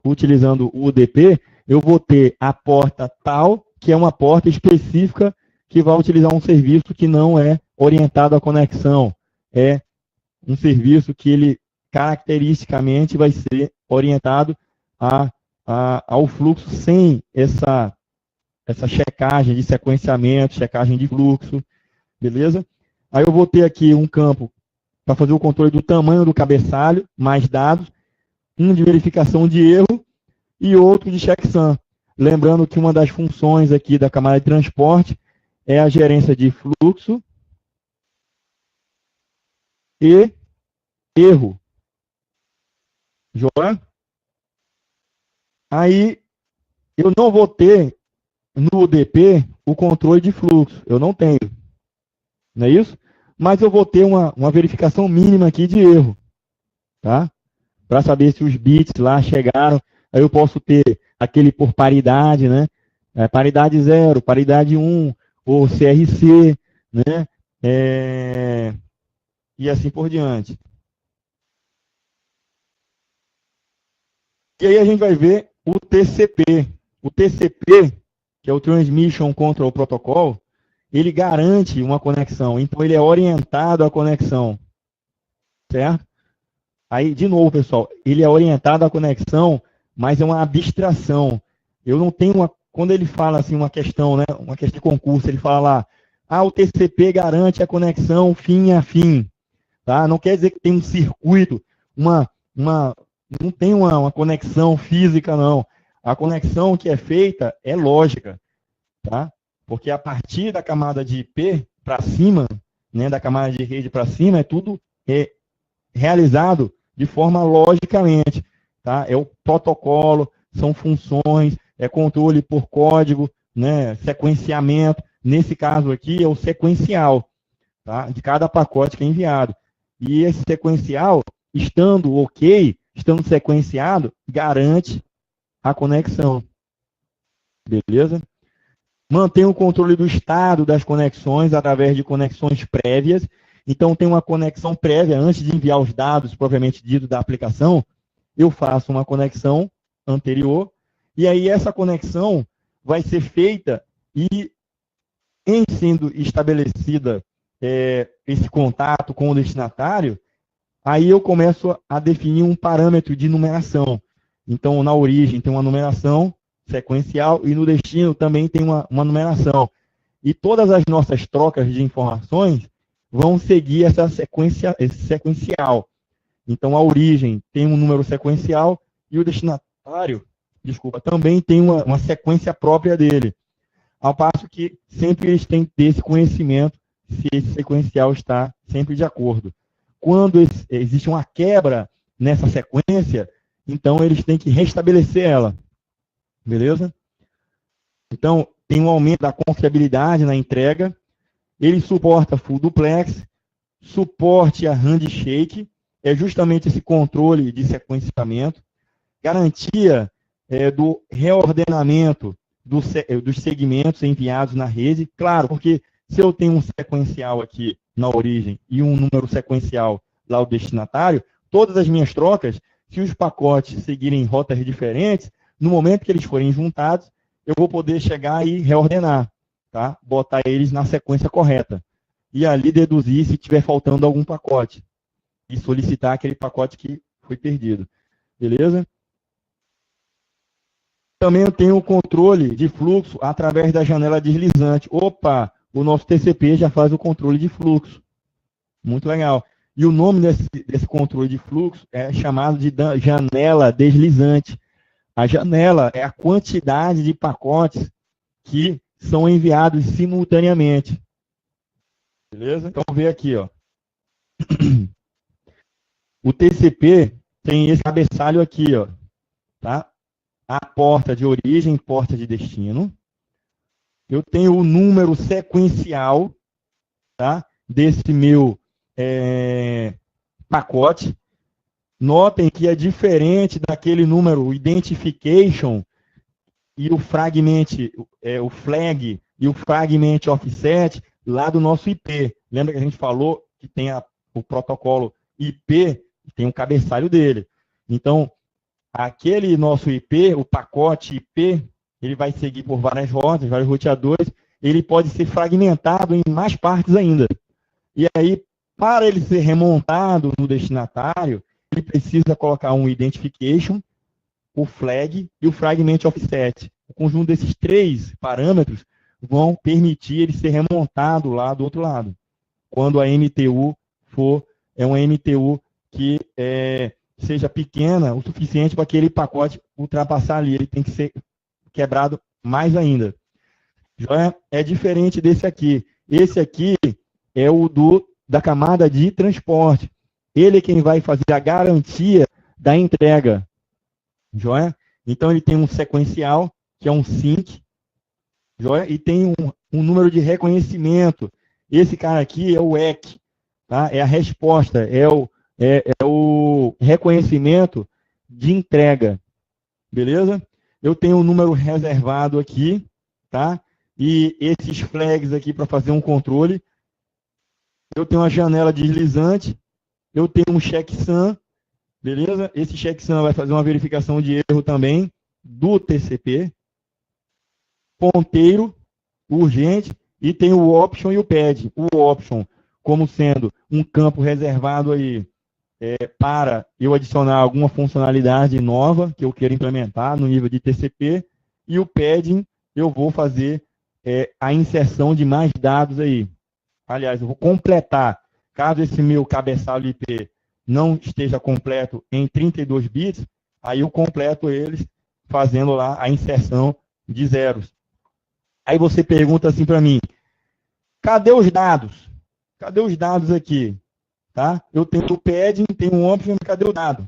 utilizando o UDP, eu vou ter a porta tal, que é uma porta específica que vai utilizar um serviço que não é orientado à conexão. É um serviço que ele, caracteristicamente, vai ser orientado ao fluxo sem essa checagem de sequenciamento, checagem de fluxo, beleza? Aí eu vou ter aqui um campo para fazer o controle do tamanho do cabeçalho, mais dados, um de verificação de erro e outro de checksum. Lembrando que uma das funções aqui da camada de transporte é a gerência de fluxo e erro. Joia? Aí eu não vou ter no UDP o controle de fluxo. Eu não tenho. Não é isso? Mas eu vou ter uma verificação mínima aqui de erro. Tá? Para saber se os bits lá chegaram. Aí eu posso ter aquele por paridade, né? Paridade 0, paridade 1, ou CRC, né? E assim por diante. E aí a gente vai ver o TCP. O TCP, que é o Transmission Control Protocol, ele garante uma conexão. Então, ele é orientado à conexão. Certo? Aí, de novo, pessoal, ele é orientado à conexão, mas é uma abstração. Eu não tenho uma... Quando ele fala assim, uma questão, né? Uma questão de concurso, ele fala lá, o TCP garante a conexão fim a fim. Tá? Não quer dizer que tem um circuito, não tem uma conexão física, não. A conexão que é feita é lógica, tá? Porque a partir da camada de IP para cima, né, da camada de rede para cima, é tudo realizado de forma logicamente, tá? É o protocolo, são funções, é controle por código, né, sequenciamento. Nesse caso aqui é o sequencial, tá? De cada pacote que é enviado. E esse sequencial, estando ok, estando sequenciado, garante a conexão. beleza? Mantém o controle do estado das conexões através de conexões prévias. Então, tem uma conexão prévia antes de enviar os dados, propriamente dito, da aplicação. Eu faço uma conexão anterior, e aí essa conexão vai ser feita e, em sendo estabelecida esse contato com o destinatário, aí eu começo a definir um parâmetro de numeração. Então, na origem tem uma numeração sequencial e no destino também tem uma numeração. E todas as nossas trocas de informações vão seguir essa sequência, esse sequencial. Então, a origem tem um número sequencial e o destinatário, desculpa, também tem uma sequência própria dele. Ao passo que sempre eles têm que ter esse conhecimento se esse sequencial está sempre de acordo. Quando existe uma quebra nessa sequência, então eles têm que restabelecer ela. Beleza? Então, tem um aumento da confiabilidade na entrega. Ele suporta full duplex, suporte a handshake, é justamente esse controle de sequenciamento, garantia do reordenamento dos segmentos enviados na rede. Claro, porque se eu tenho um sequencial aqui na origem e um número sequencial lá o destinatário, todas as minhas trocas, se os pacotes seguirem rotas diferentes, no momento que eles forem juntados, eu vou poder chegar e reordenar, tá? Botar eles na sequência correta. E ali deduzir se estiver faltando algum pacote. E solicitar aquele pacote que foi perdido. Beleza? Também eu tenho o controle de fluxo através da janela deslizante. Opa, o nosso TCP já faz o controle de fluxo. Muito legal. E o nome desse controle de fluxo é chamado de janela deslizante. A janela é a quantidade de pacotes que são enviados simultaneamente. Beleza? Então, vamos ver aqui, ó. O TCP tem esse cabeçalho aqui, ó, tá? A porta de origem, porta de destino. Eu tenho o número sequencial, tá? Desse meu pacote. Notem que é diferente daquele número identification e o fragment, o flag e o fragment offset lá do nosso IP. Lembra que a gente falou que tem o protocolo IP, tem um cabeçalho dele. Então, aquele nosso IP, o pacote IP, ele vai seguir por várias rotas, vários roteadores, ele pode ser fragmentado em mais partes ainda. E aí, para ele ser remontado no destinatário, ele precisa colocar um identification, o flag e o fragment offset. O conjunto desses três parâmetros vão permitir ele ser remontado lá do outro lado. Quando a MTU for uma MTU que seja pequena o suficiente para aquele pacote ultrapassar ali. Ele tem que ser quebrado mais ainda. Já é diferente desse aqui. Esse aqui é o da camada de transporte. Ele é quem vai fazer a garantia da entrega. Joia? Então, ele tem um sequencial, que é um sync, joia? E tem um número de reconhecimento. Esse cara aqui é o EC, tá? É a resposta, é o reconhecimento de entrega. Beleza? Eu tenho um número reservado aqui, tá? E esses flags aqui para fazer um controle. Eu tenho uma janela deslizante. Eu tenho um checksum, beleza? Esse checksum vai fazer uma verificação de erro também do TCP. Ponteiro, urgente, e tem o option e o pad. O option como sendo um campo reservado aí para eu adicionar alguma funcionalidade nova que eu queira implementar no nível de TCP, e o padding eu vou fazer a inserção de mais dados aí. Aliás, eu vou completar. Caso esse meu cabeçalho IP não esteja completo em 32 bits, aí eu completo eles fazendo lá a inserção de zeros. Aí você pergunta assim para mim, cadê os dados? Cadê os dados aqui? Tá? Eu tenho o padding, tenho um option, cadê o dado?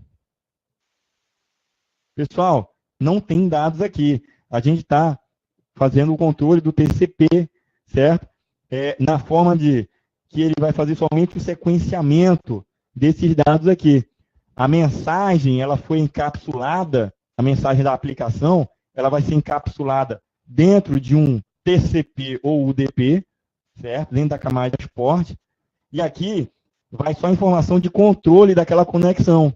Pessoal, não tem dados aqui. A gente está fazendo o controle do TCP, certo? Na forma de que ele vai fazer somente o sequenciamento desses dados aqui. A mensagem, ela foi encapsulada, a mensagem da aplicação, ela vai ser encapsulada dentro de um TCP ou UDP, certo? Dentro da camada de transporte. E aqui vai só informação de controle daquela conexão.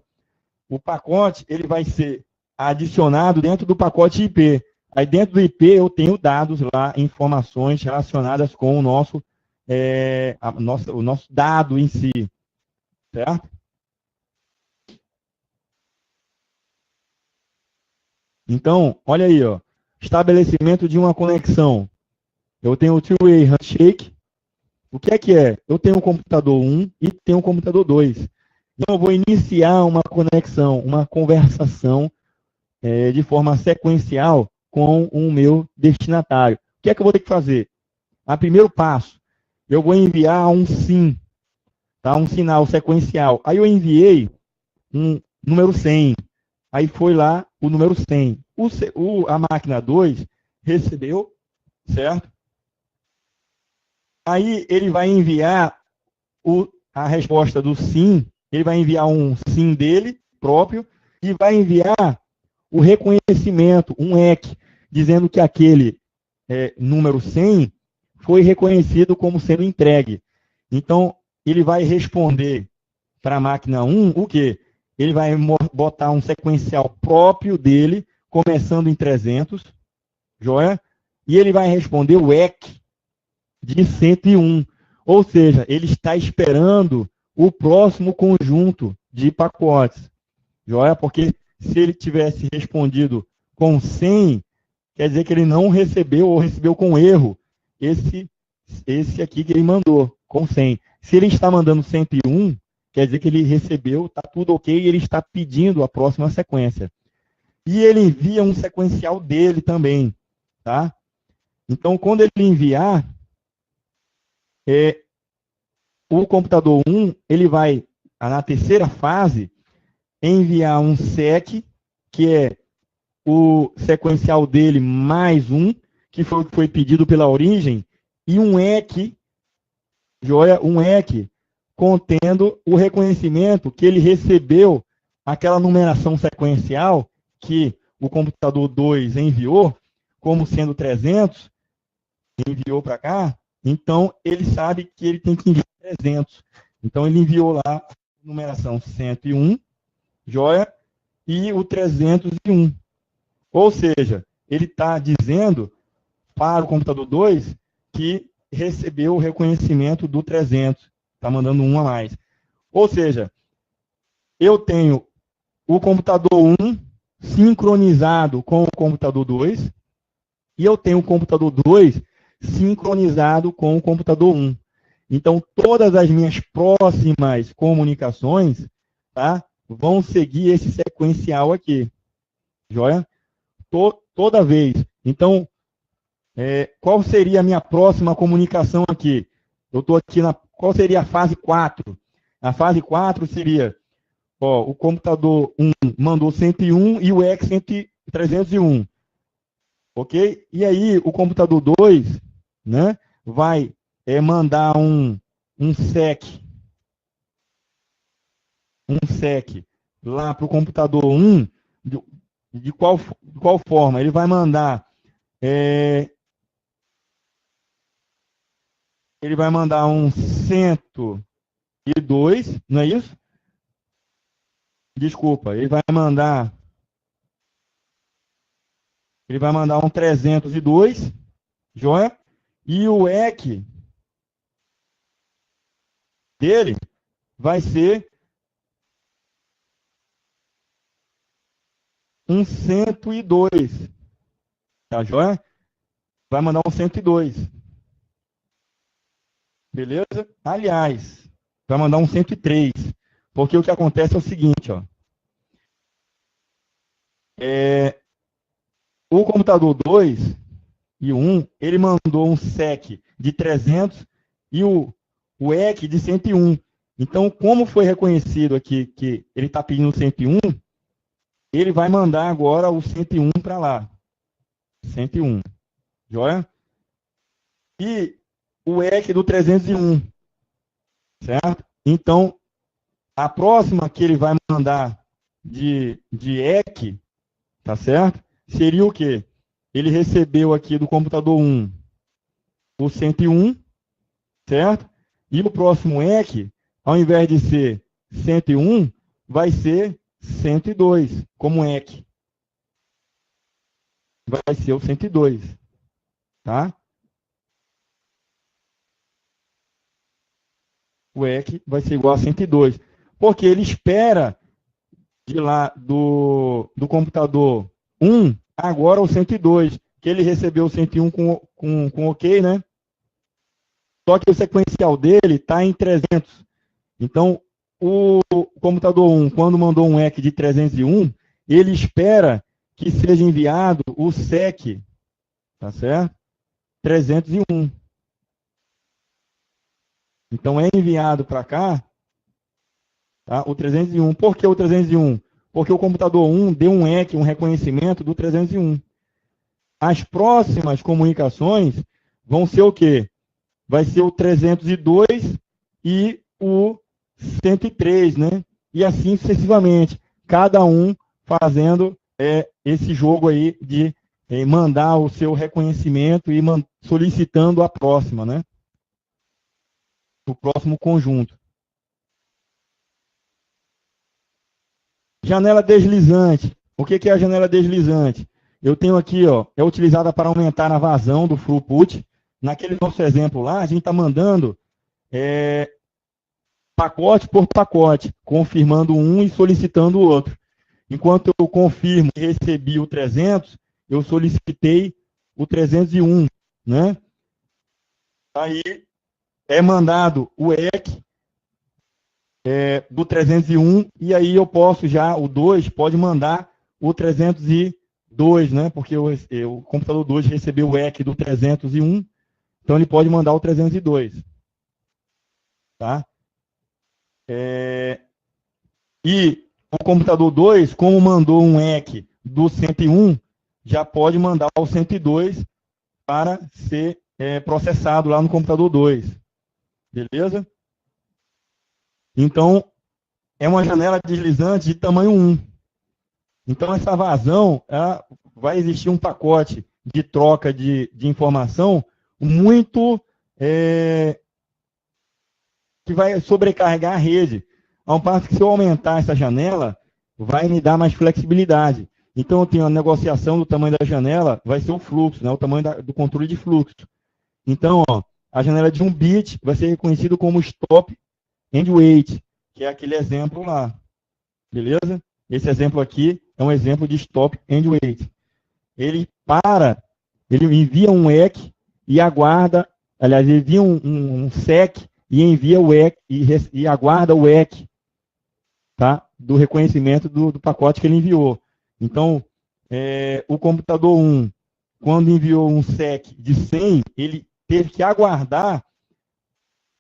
O pacote ele vai ser adicionado dentro do pacote IP. Aí dentro do IP eu tenho dados lá, informações relacionadas com o nosso dado em si, certo? Então, olha aí, ó, estabelecimento de uma conexão. Eu tenho o two-way handshake. O que é? Eu tenho um computador 1 e tenho um computador 2. Então, eu vou iniciar uma conexão, uma conversação de forma sequencial com o meu destinatário. O que é que eu vou ter que fazer? A primeiro passo, eu vou enviar um SYN, tá? Um sinal sequencial. Aí eu enviei um número 100. Aí foi lá o número 100. A máquina 2 recebeu, certo? Aí ele vai enviar a resposta do sim, ele vai enviar um sim dele próprio e vai enviar o reconhecimento, um EC, dizendo que aquele número 100 foi reconhecido como sendo entregue. Então, ele vai responder para a máquina 1 o quê? Ele vai botar um sequencial próprio dele, começando em 300, joia? E ele vai responder o EC de 101. Ou seja, ele está esperando o próximo conjunto de pacotes, joia? Porque se ele tivesse respondido com 100, quer dizer que ele não recebeu ou recebeu com erro esse aqui que ele mandou, com 100. Se ele está mandando 101, quer dizer que ele recebeu, está tudo ok, e ele está pedindo a próxima sequência. E ele envia um sequencial dele também, tá? Então, quando ele enviar, o computador 1, ele vai, na terceira fase, enviar um SEC, que é o sequencial dele mais um, que foi pedido pela origem, e um EC, joia, um EC, contendo o reconhecimento que ele recebeu, aquela numeração sequencial que o computador 2 enviou, como sendo 300, enviou para cá, então ele sabe que ele tem que enviar 300. Então ele enviou lá a numeração 101, joia, e o 301. Ou seja, ele está dizendo para o computador 2 que recebeu o reconhecimento do 300. Está mandando um a mais. Ou seja, eu tenho o computador 1 sincronizado com o computador 2 e eu tenho o computador 2 sincronizado com o computador 1. Então, todas as minhas próximas comunicações, tá, vão seguir esse sequencial aqui. Joia? Toda vez. Então, qual seria a minha próxima comunicação aqui? Eu estou aqui qual seria a fase 4? A fase 4 seria, o computador 1 mandou 101 e o EC 301. Ok? E aí, o computador 2, né, vai mandar um SEC. Um SEC lá para o computador 1, de qual forma? Ele vai mandar um 102, não é isso? Desculpa, ele vai mandar um 302, joia? E o EC dele vai ser um 102, tá joia? Vai mandar um 102. Beleza? Aliás, vai mandar um 103. Porque o que acontece é o seguinte, ó. O computador 2 e o 1, ele mandou um SEC de 300 e o EC de 101. Então, como foi reconhecido aqui que ele está pedindo 101, ele vai mandar agora o 101 para lá. 101. Joia? E o EC do 301. Certo? Então, a próxima que ele vai mandar de EC, tá certo? Seria o quê? ele recebeu aqui do computador 1 o 101, certo? E o próximo EC, ao invés de ser 101, vai ser 102, como EC. Vai ser o 102, tá? O EC vai ser igual a 102. Porque ele espera de lá do computador 1, agora o 102, que ele recebeu o 101 com OK, né? Só que o sequencial dele está em 300. Então, o computador 1, quando mandou um EC de 301, ele espera que seja enviado o SEC, tá certo? 301. Então, é enviado para cá, tá? O 301. Por que o 301? Porque o computador 1 deu um EC, um reconhecimento do 301. As próximas comunicações vão ser o quê? Vai ser o 302 e o 103, né? E assim sucessivamente. Cada um fazendo esse jogo aí de mandar o seu reconhecimento e solicitando a próxima, né? O próximo conjunto. Janela deslizante. O que é a janela deslizante? Eu tenho aqui, ó, é utilizada para aumentar a vazão do throughput. Naquele nosso exemplo lá, a gente está mandando pacote por pacote, confirmando um e solicitando o outro. Enquanto eu confirmo e recebi o 300, eu solicitei o 301, né? Aí é mandado o EC do 301 e aí eu posso já, o 2 pode mandar o 302, né? Porque o computador 2 recebeu o EC do 301, então ele pode mandar o 302, tá? E o computador 2, como mandou um EC do 101, já pode mandar o 102 para ser processado lá no computador 2. Beleza? Então, é uma janela deslizante de tamanho 1. Então, essa vazão, vai existir um pacote de troca de informação muito que vai sobrecarregar a rede. Ao passo que se eu aumentar essa janela, vai me dar mais flexibilidade. Então, eu tenho a negociação do tamanho da janela, vai ser o fluxo, né, o tamanho do controle de fluxo. Então, ó, a janela de 1 bit vai ser reconhecido como stop and wait, que é aquele exemplo lá. Beleza? Esse exemplo aqui é um exemplo de stop and wait. Ele envia um EC e aguarda, aliás, ele envia um SEC e envia o EC e aguarda o EC, tá? Do reconhecimento do pacote que ele enviou. Então, o computador 1, quando enviou um SEC de 100, ele teve que aguardar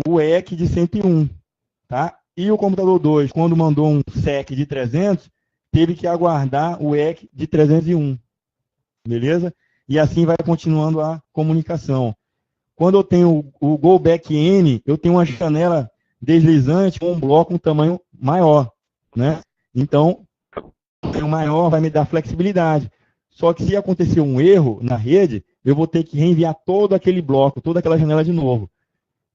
o EC de 101, tá? E o computador 2, quando mandou um SEC de 300, teve que aguardar o EC de 301, beleza? E assim vai continuando a comunicação. Quando eu tenho o Go Back N, eu tenho uma janela deslizante com um bloco um tamanho maior, né? Então, o tamanho maior vai me dar flexibilidade. Só que se acontecer um erro na rede, eu vou ter que reenviar todo aquele bloco, toda aquela janela de novo.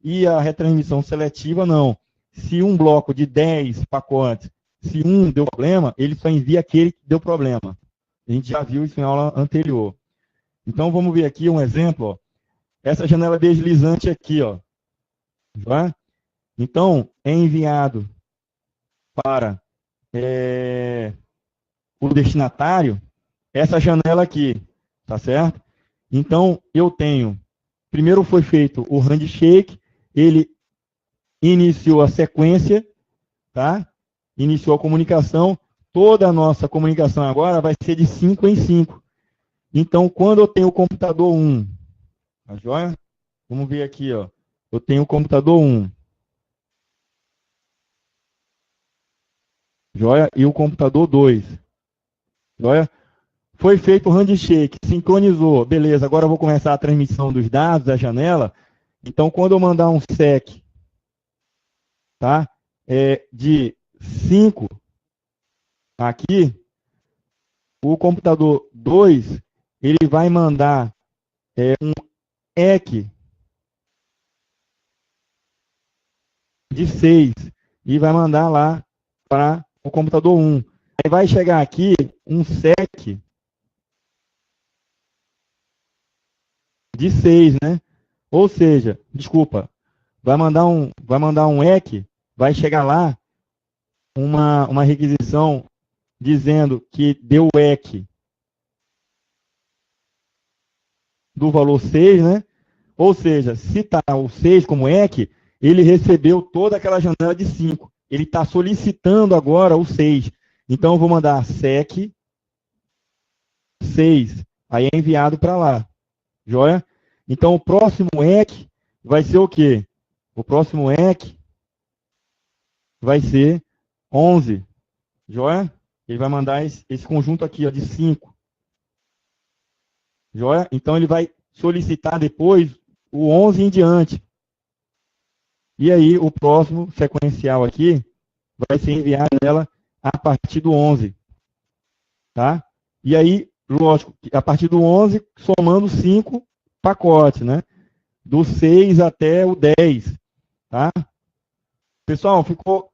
E a retransmissão seletiva, não. Se um bloco de 10 pacotes, se um deu problema, ele só envia aquele que deu problema. A gente já viu isso em aula anterior. Então, vamos ver aqui um exemplo. Ó. Essa janela deslizante aqui, ó. Já? Então, é enviado para o destinatário essa janela aqui, tá certo? Então, eu tenho, primeiro foi feito o handshake, ele iniciou a sequência, tá? Iniciou a comunicação, toda a nossa comunicação agora vai ser de 5 em 5. Então, quando eu tenho o computador 1, tá joia? Vamos ver aqui, ó. Eu tenho o computador 1, joia? E o computador 2, joia? Foi feito o handshake, sincronizou, beleza, agora eu vou começar a transmissão dos dados da janela. Então, quando eu mandar um SEC, tá? De 5 aqui, o computador 2, ele vai mandar um EC de 6 e vai mandar lá para o computador 1. Aí vai chegar aqui um SEC de 6, né? Ou seja, desculpa, vai mandar um EC, vai chegar lá uma requisição dizendo que deu EC do valor 6, né? Ou seja, se está o 6 como EC, ele recebeu toda aquela janela de 5. Ele está solicitando agora o 6. Então, eu vou mandar SEC 6. Aí é enviado para lá. Joia? Então, o próximo EC vai ser o quê? O próximo EC vai ser 11. Joia? Ele vai mandar esse conjunto aqui, ó, de 5. Joia? Então, ele vai solicitar depois o 11 em diante. E aí, o próximo sequencial aqui vai ser enviado nela a partir do 11. Tá? E aí, lógico, a partir do 11, somando 5 pacotes, né? Do 6 até o 10. Tá? Pessoal, ficou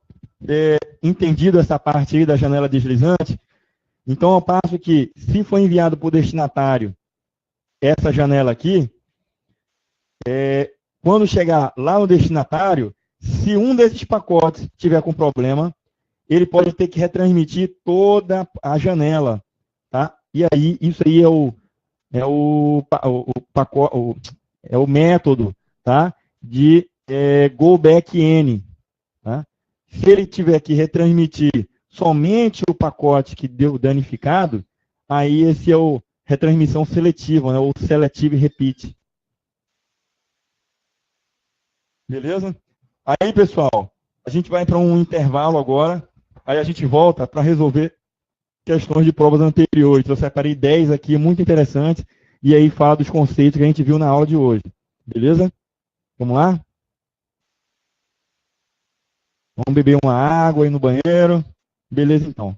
entendido essa parte aí da janela deslizante? Então, eu passo que, se for enviado para o destinatário essa janela aqui, quando chegar lá no destinatário, se um desses pacotes tiver com problema, ele pode ter que retransmitir toda a janela, tá? E aí, isso aí é o método, tá? De go back N, tá? Se ele tiver que retransmitir somente o pacote que deu danificado, aí esse é o retransmissão seletiva, né? O selective repeat. Beleza? Aí, pessoal, a gente vai para um intervalo agora. Aí a gente volta para resolver questões de provas anteriores. Eu separei 10 aqui, muito interessantes. E aí fala dos conceitos que a gente viu na aula de hoje. Beleza? Vamos lá? Vamos beber uma água aí no banheiro. Beleza, então.